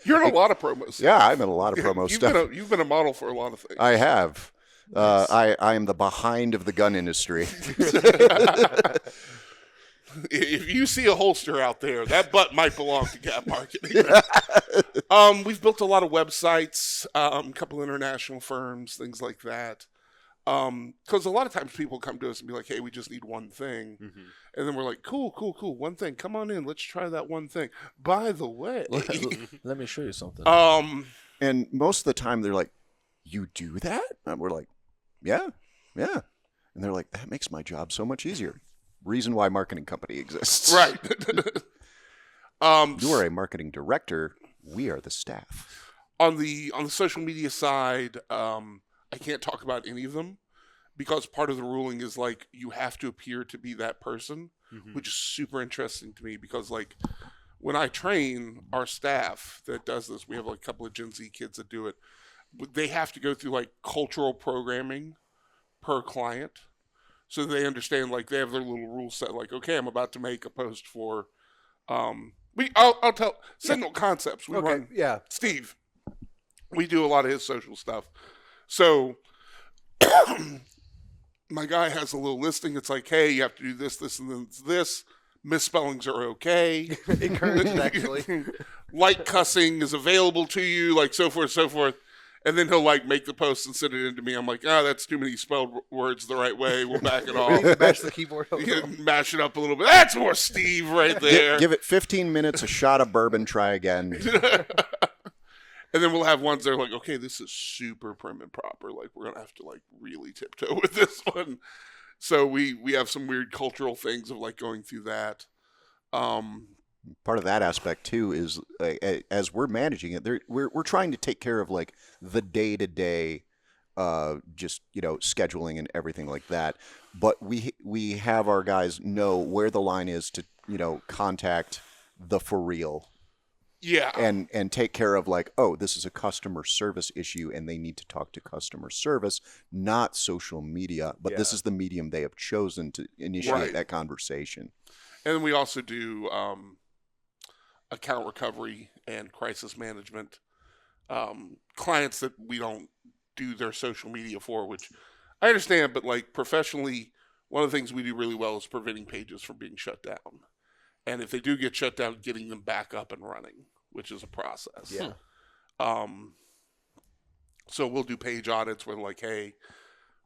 You're in a lot of promos. Yeah, I'm in a lot of promo stuff. You've been a model for a lot of things. I have. I am the behind of the gun industry. If you see a holster out there, that butt might belong to GAT Marketing. We've built a lot of websites, a couple international firms, things like that. Because a lot of times people come to us and be like, hey, we just need one thing. Mm-hmm. And then we're like, cool, one thing. Come on in. Let's try that one thing. By the way. Let me show you something. And most of the time they're like, you do that? And we're like, yeah. And they're like, that makes my job so much easier. Reason why marketing company exists. Right. You are a marketing director. We are the staff. On the social media side, I can't talk about any of them because part of the ruling is like you have to appear to be that person, which is super interesting to me because like when I train our staff that does this, we have like a couple of Gen Z kids that do it. They have to go through like cultural programming per client. So they understand, like, they have their little rule set, like, okay, I'm about to make a post for, I'll tell, Signal Concepts. We run, Yeah. Steve, we do a lot of his social stuff. So my guy has a little listing. It's like, hey, you have to do this, this, and then this. Misspellings are okay. Encouraged, actually. Light cussing is available to you, like so forth, so forth. And then he'll like make the post and send it in to me. I'm like, that's too many spelled words the right way. We'll back it off. Mash the keyboard a little. Mash it up a little bit. That's more Steve right there. Give it 15 minutes, a shot of bourbon, try again. And then we'll have ones that are like, okay, this is super prim and proper. Like we're gonna have to like really tiptoe with this one. So we have some weird cultural things of like going through that. Part of that aspect too is as we're managing it, we're trying to take care of like the day-to-day, just scheduling and everything like that. But we have our guys know where the line is to contact the for real. Yeah. And take care of like, oh, this is a customer service issue and they need to talk to customer service, not social media. But this is the medium they have chosen to initiate that conversation. And then we also do account recovery and crisis management. Clients that we don't do their social media for, which I understand, but like professionally, one of the things we do really well is preventing pages from being shut down. And if they do get shut down, getting them back up and running, which is a process. Yeah. So we'll do page audits where like, hey,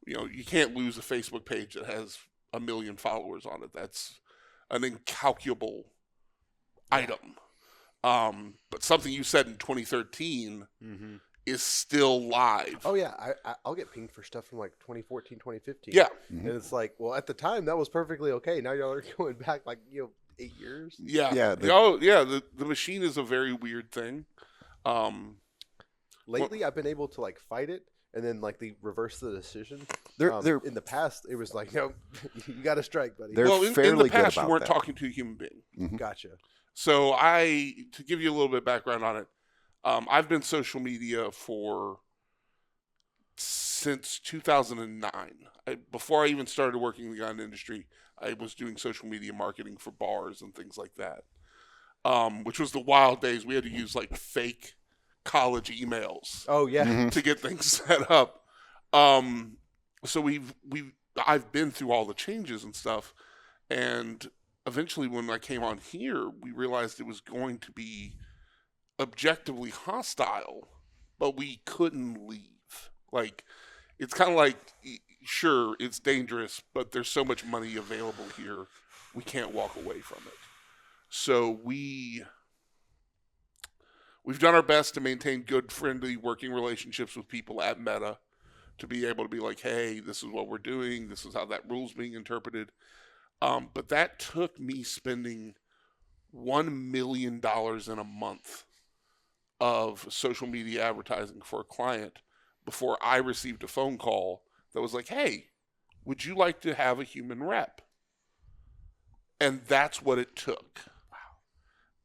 you can't lose a Facebook page that has 1 million followers on it. That's an incalculable item. But something you said in 2013 is still live. Oh, yeah. I'll get pinged for stuff from like 2014, 2015. Yeah. And it's like, well, at the time, that was perfectly okay. Now y'all are going back like, 8 years. Yeah. Yeah. The machine is a very weird thing. Lately, I've been able to like fight it and then like reverse the decision. They're in the past, it was like, no, you got to strike, buddy. They're Well, in the fairly good past, you about weren't that. talking to a human being. Gotcha. So to give you a little bit of background on it, I've been social media since 2009. Before I even started working in the gun industry, I was doing social media marketing for bars and things like that, which was the wild days. We had to use like fake college emails Oh, yeah. to get things set up. So I've been through all the changes and stuff, and eventually when I came on here, we realized it was going to be objectively hostile, but we couldn't leave. Like, it's kind of like, sure, it's dangerous, but there's so much money available here, we can't walk away from it. So we've done our best to maintain good, friendly working relationships with people at Meta to be able to be like, hey, this is what we're doing. This is how that rule's being interpreted. But that took me spending $1 million in a month of social media advertising for a client before I received a phone call that was like, hey, would you like to have a human rep? And that's what it took. Wow.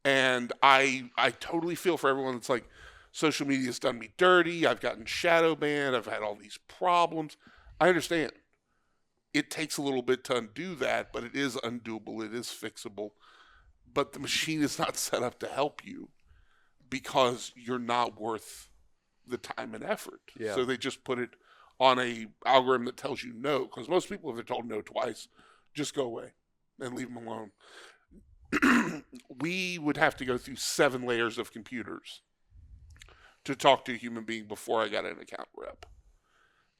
And I totally feel for everyone that's like, social media's done me dirty. I've gotten shadow banned. I've had all these problems. I understand. It takes a little bit to undo that, but it is undoable. It is fixable. But the machine is not set up to help you because you're not worth the time and effort. Yeah. So they just put it on a algorithm that tells you no, because most people, if they're told no twice, just go away and leave them alone. We would have to go through 7 layers of computers to talk to a human being before I got an account rep.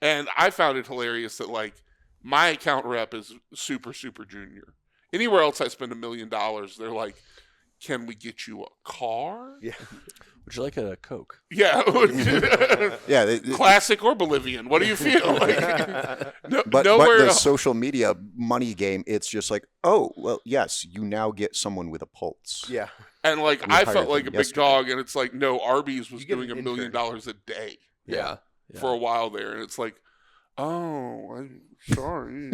And I found it hilarious that, like, my account rep is super, super junior. Anywhere else I spend $1 million, they're like, can we get you a car? Yeah. Would you like a Coke? Yeah. Yeah. Classic or Bolivian? What do you feel? Like, But nowhere the social media money game, it's just like, oh, well, yes, you now get someone with a pulse. Yeah. And, like, We I hired felt like a them big yesterday. dog, and it's like, no, Arby's was You get doing an $1 million intern. a day Yeah. for a while there. And it's like, oh, I'm sorry.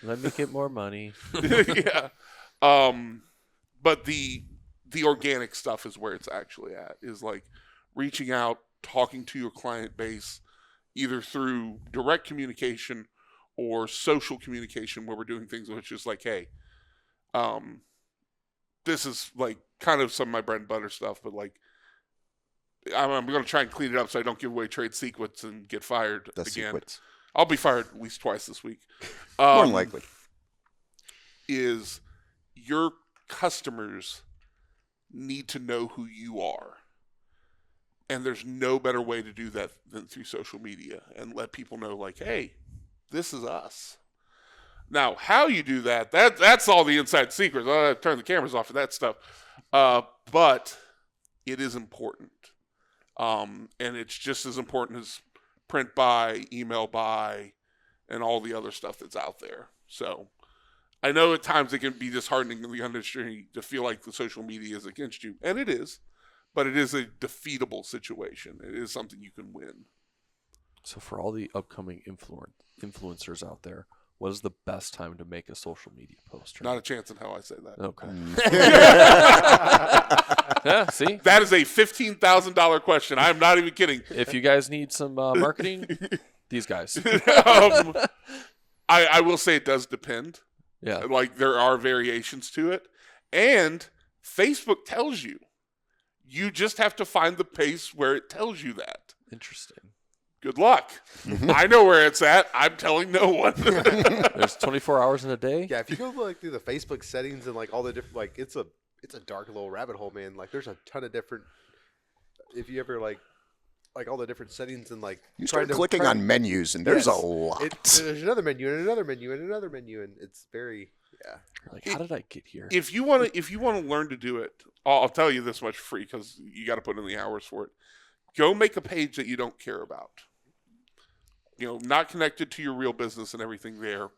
Let me get more money. Yeah. But the organic stuff is where it's actually at, is like reaching out, talking to your client base, either through direct communication or social communication, where we're doing things which is like, hey, this is like kind of some of my bread and butter stuff, but like, I'm going to try and clean it up so I don't give away trade secrets and get fired The again. secrets. I'll be fired at least twice this week. More than likely. Is your customers need to know who you are. And there's no better way to do that than through social media and let people know, like, hey, this is us. Now, how you do that's all the inside secrets. I turn the cameras off for that stuff. But it is important. And it's just as important as print buy, email buy, and all the other stuff that's out there. So I know at times it can be disheartening in the industry to feel like the social media is against you. And it is. But it is a defeatable situation. It is something you can win. So for all the upcoming influencers out there, what is the best time to make a social media post? Not a chance in hell I say that. Okay. Yeah, see? That is a $15,000 question. I'm not even kidding. If you guys need some marketing, these guys. I will say it does depend. Yeah. Like there are variations to it. And Facebook tells you. You just have to find the pace where it tells you that. Interesting. Good luck. I know where it's at. I'm telling no one. There's 24 hours in a day? Yeah, if you go like through the Facebook settings and like all the different, like it's a dark little rabbit hole, man. Like there's a ton of different. If you ever like all the different settings and like You start clicking on menus, and there's a lot. There's another menu and another menu and another menu, and it's very Like, how did I get here? If you want to learn to do it, I'll tell you this much for free because you got to put in the hours for it. Go make a page that you don't care about. Not connected to your real business and everything there.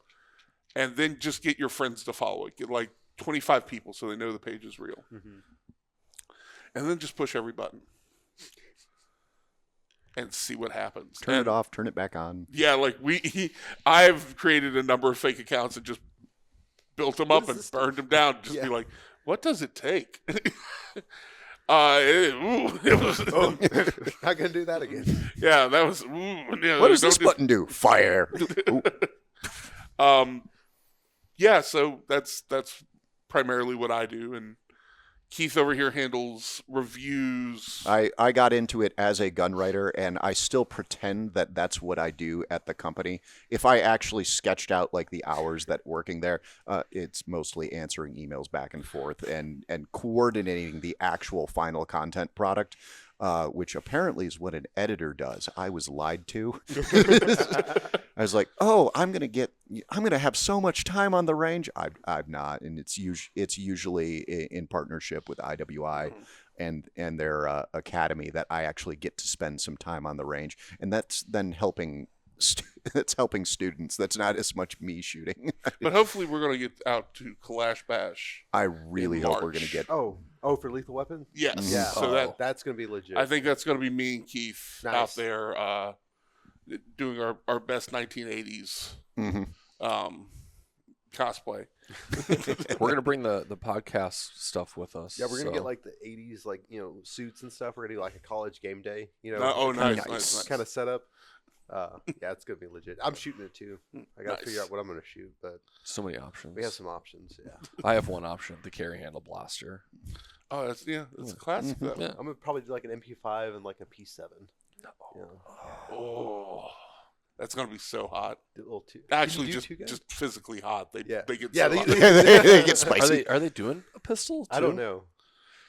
And then just get your friends to follow it. Get like 25 people so they know the page is real. Mm-hmm. And then just push every button. And see what happens. Turn it off, turn it back on. Yeah, like I've created a number of fake accounts and just built them up and burned them down. Just be like, what does it take? It was. Not gonna do that again. Yeah, that was. What does this button do? Fire. Yeah, so that's primarily what I do, and Keith over here handles reviews. I got into it as a gun writer, and I still pretend that that's what I do at the company. If I actually sketched out like the hours that working there, it's mostly answering emails back and forth and coordinating the actual final content product, which apparently is what an editor does. I was lied to. I was like, oh, I'm gonna have so much time on the range. I've not, and it's usually in partnership with IWI and their academy that I actually get to spend some time on the range, and that's then helping. That's helping students. That's not as much me shooting. But hopefully, we're going to get out to Kalash Bash. I really hope we're going to get. Oh, for Lethal Weapon. Yes. Yeah. So that's going to be legit. I think that's going to be me and Keith Nice. out there doing our best 1980s cosplay. We're going to bring the podcast stuff with us. Yeah, we're gonna get like the '80s, like suits and stuff. We're gonna do like a college game day. Nice. Kind of setup. Yeah, it's gonna be legit. I'm shooting it too. I gotta Nice. figure out what I'm gonna shoot, but so many options. we have some options. Yeah, I have one option: the carry handle blaster. Oh, that's a classic. Though. Yeah. I'm gonna probably do like an MP5 and like a P7. Yeah. Oh, that's gonna be so hot. Do a little two. Actually, Did you do two guns? just physically hot. They get Yeah, so hot. They get spicy. Are they doing a pistol? I don't too? know.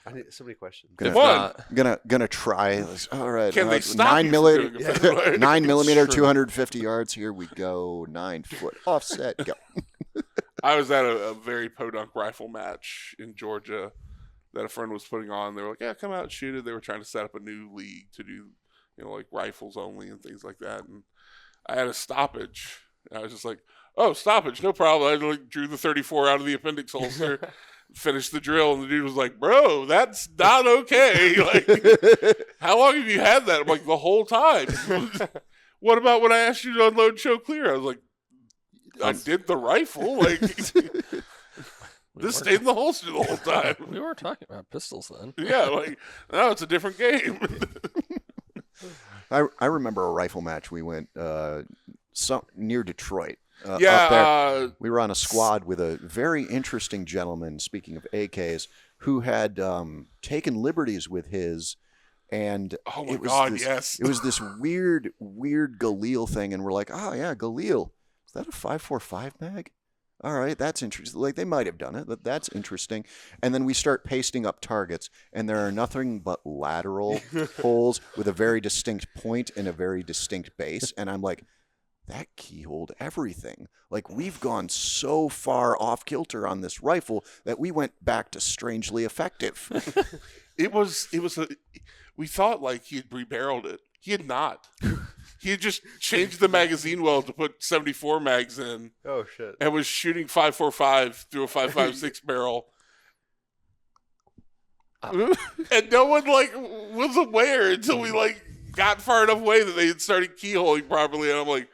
I need so many questions. If One. not, Gonna try. All right. Can they stop 9 you from millimeter, doing a pistol? 9 millimeter, True. 250 yards. Here we go. 9 foot offset. Go. I was at a very podunk rifle match in Georgia that a friend was putting on. They were like, "Yeah, come out and shoot it." They were trying to set up a new league to do, like rifles only and things like that. And I had a stoppage. And I was just like, "Oh, stoppage, no problem." I like drew the 34 out of the appendix holster, finished the drill, and the dude was like, "Bro, that's not okay. Like, how long have you had that?" I'm like, "The whole time." What about when I asked you to unload show clear? I was like, "I did the rifle. Like, this stayed in the holster the whole time." We were talking about pistols then. Yeah, like now it's a different game. I remember a rifle match. We went near Detroit. Up Yeah, there. We were on a squad with a very interesting gentleman, speaking of AKs, who had taken liberties with his And Oh my it was God, this, yes. it was this weird Galil thing, and we're like, oh yeah, Galil, is that a 5.45 mag? All right, that's interesting. Like, they might have done it, but that's interesting. And then we start pasting up targets, and there are nothing but lateral holes with a very distinct point and a very distinct base. And I'm like, that keyholed everything. Like, we've gone so far off kilter on this rifle that we went back to strangely effective. We thought like he had rebarreled it. He had not. He had just changed the magazine well to put 74 mags in. Oh shit! And was shooting 5.45 through a 5.56 barrel. And no one like was aware until we like got far enough away that they had started keyholing properly. And I'm like,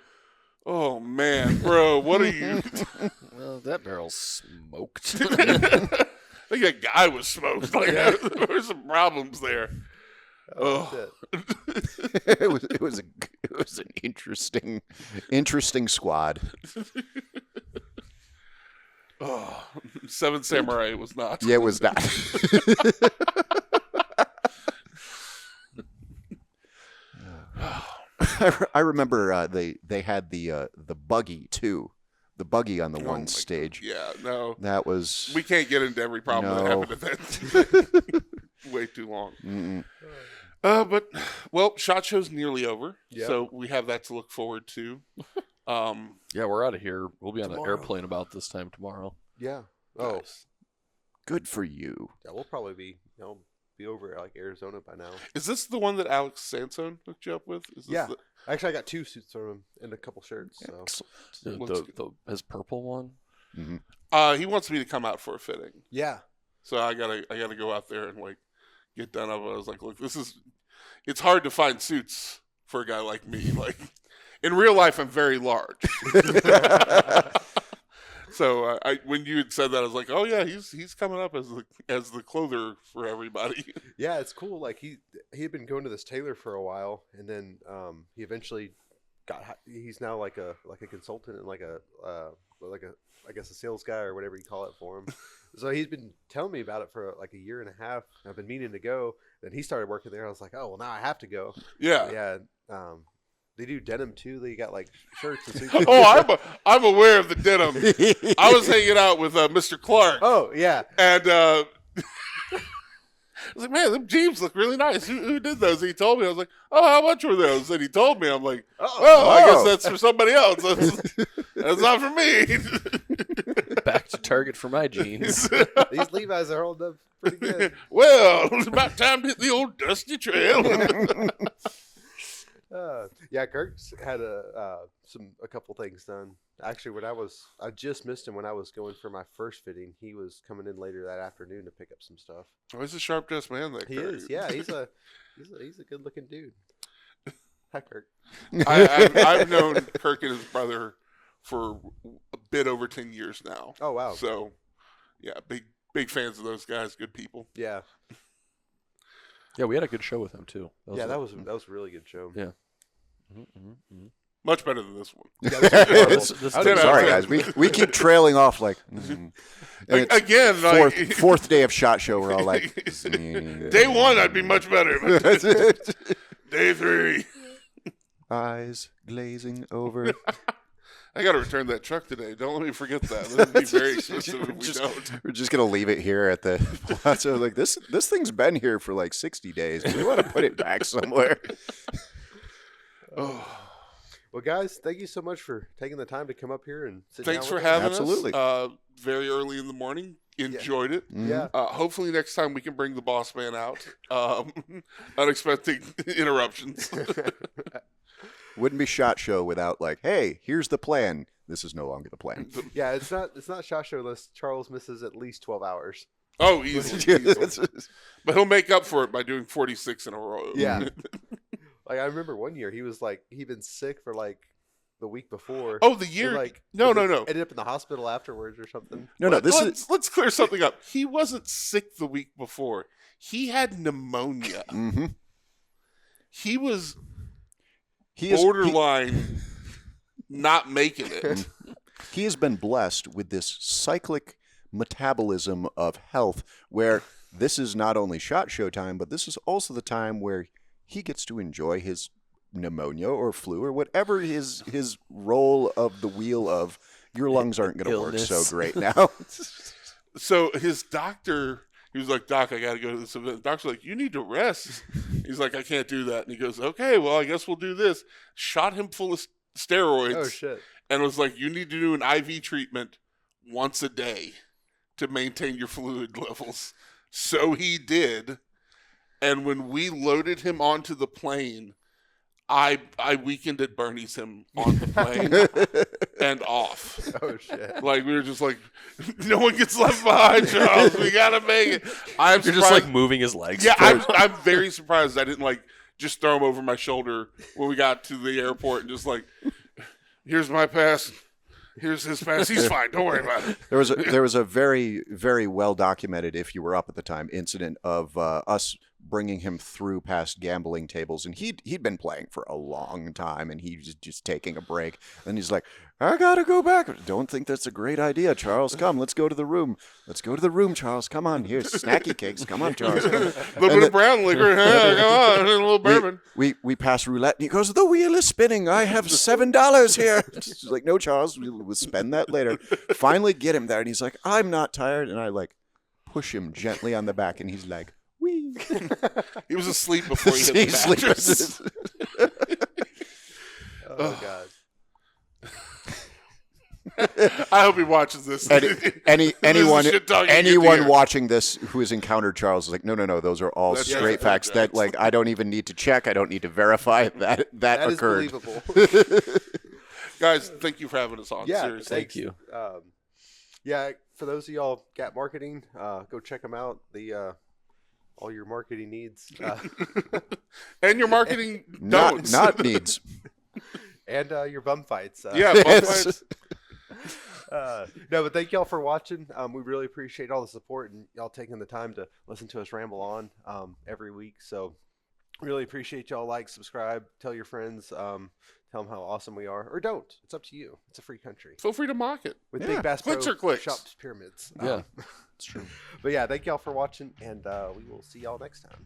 oh man, bro, what are you? Well, that barrel's smoked. I think that guy was smoked. Like, there were some problems there. Oh shit! it was an interesting squad. Oh, Seven Samurai was not. Yeah, it was not. I remember they had the buggy too, the buggy on the one stage. Yeah, no, that was. We can't get into every problem that happened at that. Way too long. Mm-mm. But SHOT Show's nearly over, Yeah. so we have that to look forward to. Yeah, we're out of here. We'll be on Tomorrow. an airplane about this time tomorrow. Yeah. Oh, Nice. Good for you. yeah. We'll probably be be over like Arizona by now. Is this the one that Alex Sansone hooked you up with? Is this Yeah. Actually, I got 2 suits from him and a couple shirts. So His purple one. Mm-hmm. He wants me to come out for a fitting, yeah. so I gotta go out there and like get done up. I was like, look, it's hard to find suits for a guy like me. Like in real life, I'm very large. So when you had said that, I was like, oh yeah, he's coming up as the clother for everybody. Yeah, it's cool. Like he had been going to this tailor for a while, and then he eventually he's now like a consultant and like a I guess a sales guy or whatever you call it for him. So he's been telling me about it for like a year and a half. I've been meaning to go. Then he started working there. I was like, oh well, now I have to go. Yeah. Yeah. They do denim too. They got like shirts and suits. Oh, I'm aware of the denim. I was hanging out with Mr. Clark. Oh yeah. And I was like, man, them jeans look really nice. Who did those? And he told me. I was like, oh, how much were those? And he told me. I'm like, I guess that's for somebody else. That's not for me. Back to Target for my jeans. These Levi's are holding up pretty good. Well, it's about time to hit the old dusty trail. Yeah, Kirk's had a couple things done. Actually, I just missed him when I was going for my first fitting. He was coming in later that afternoon to pick up some stuff. Oh, he's a sharp dressed man. That He Kirk. is, yeah. He's a good looking dude. Hi, Kirk. I've known Kirk and his brother for a bit over 10 years now. Oh wow. So, yeah, big fans of those guys. Good people. Yeah. Yeah, we had a good show with him too. That was a really good show. Yeah. Much better than this one. Yeah, this was horrible. Sorry, guys. We keep trailing off like. And it's Again, fourth day of SHOT Show, we're all like. Day 1, I'd be much better. But day 3. Eyes glazing over. I got to return that truck today. Don't let me forget that. This would be very expensive if we don't. We're just gonna leave it here at the plaza. Like this thing's been here for like 60 days. We want to put it back somewhere. Oh. Well, guys, thank you so much for taking the time to come up here and sit Thanks down for with having Absolutely. us. Very early in the morning. Enjoyed it. us. Yeah. Hopefully next time we can bring the boss man out. Unexpected interruptions. Wouldn't be SHOT Show without like, hey, here's the plan. This is no longer the plan. Yeah, it's not SHOT Show unless Charles misses at least 12 hours. Oh, easily. But he'll make up for it by doing 46 in a row. Yeah. Like I remember one year he'd been sick for like the week before. Oh, the year? No. Ended up in the hospital afterwards or something. No. Let's clear something up. He wasn't sick the week before. He had pneumonia. Mm-hmm. He was borderline not making it. He has been blessed with this cyclic metabolism of health where this is not only SHOT Show time, but this is also the time where he gets to enjoy his pneumonia or flu or whatever his role of the wheel of your lungs aren't going to work so great now. So his doctor, he was like, Doc, I got to go to this event. The doctor's like, you need to rest. He's like, I can't do that. And he goes, okay, well, I guess we'll do this. Shot him full of steroids. Oh, shit. And was like, you need to do an IV treatment once a day to maintain your fluid levels. So he did. And when we loaded him onto the plane, I weekend at Bernie's him on the plane and off. Oh, shit. Like, we were just like, no one gets left behind, Charles. We got to make it. You're just like moving his legs. Yeah, I'm very surprised I didn't like just throw him over my shoulder when we got to the airport and just like, here's my pass. Here's his pass. He's fine. Don't worry about it. There was a very, very well documented, if you were up at the time, incident of us bringing him through past gambling tables, and he'd been playing for a long time, and he was just taking a break. And he's like, I gotta go back. Don't think that's a great idea, Charles. Come, let's go to the room. Let's go to the room, Charles. Come on, here's snacky cakes. Come on, Charles. A little bit of brown liquor. Yeah, come on, and a little bourbon. We pass roulette, and he goes, the wheel is spinning. I have $7 here. He's like, no, Charles, we'll spend that later. Finally get him there, and he's like, I'm not tired. And I like push him gently on the back, and he's like, wee. He was asleep before he hit the mattress. Oh, God. I hope he watches this. Anyone watching this who has encountered Charles is like, no, those are all That's straight just facts. That like I don't even need to check. I don't need to verify that occurred. Is believable. Guys, thank you for having us on. Yeah, Seriously. Thank you. Yeah, for those of y'all GAT Marketing, go check them out. The all your marketing needs. And your marketing don'ts. Not needs. And your bum fights. Yeah, bum fights. No, but thank y'all for watching. We really appreciate all the support and y'all taking the time to listen to us ramble on every week. So really appreciate y'all. Like, subscribe, tell your friends, tell them how awesome we are, or don't. It's up to you. It's a free country. Feel free to mock it. With Big Bass Clicks Pro or clicks? Shops Pyramids. Yeah, it's true. But yeah, thank y'all for watching, and we will see y'all next time.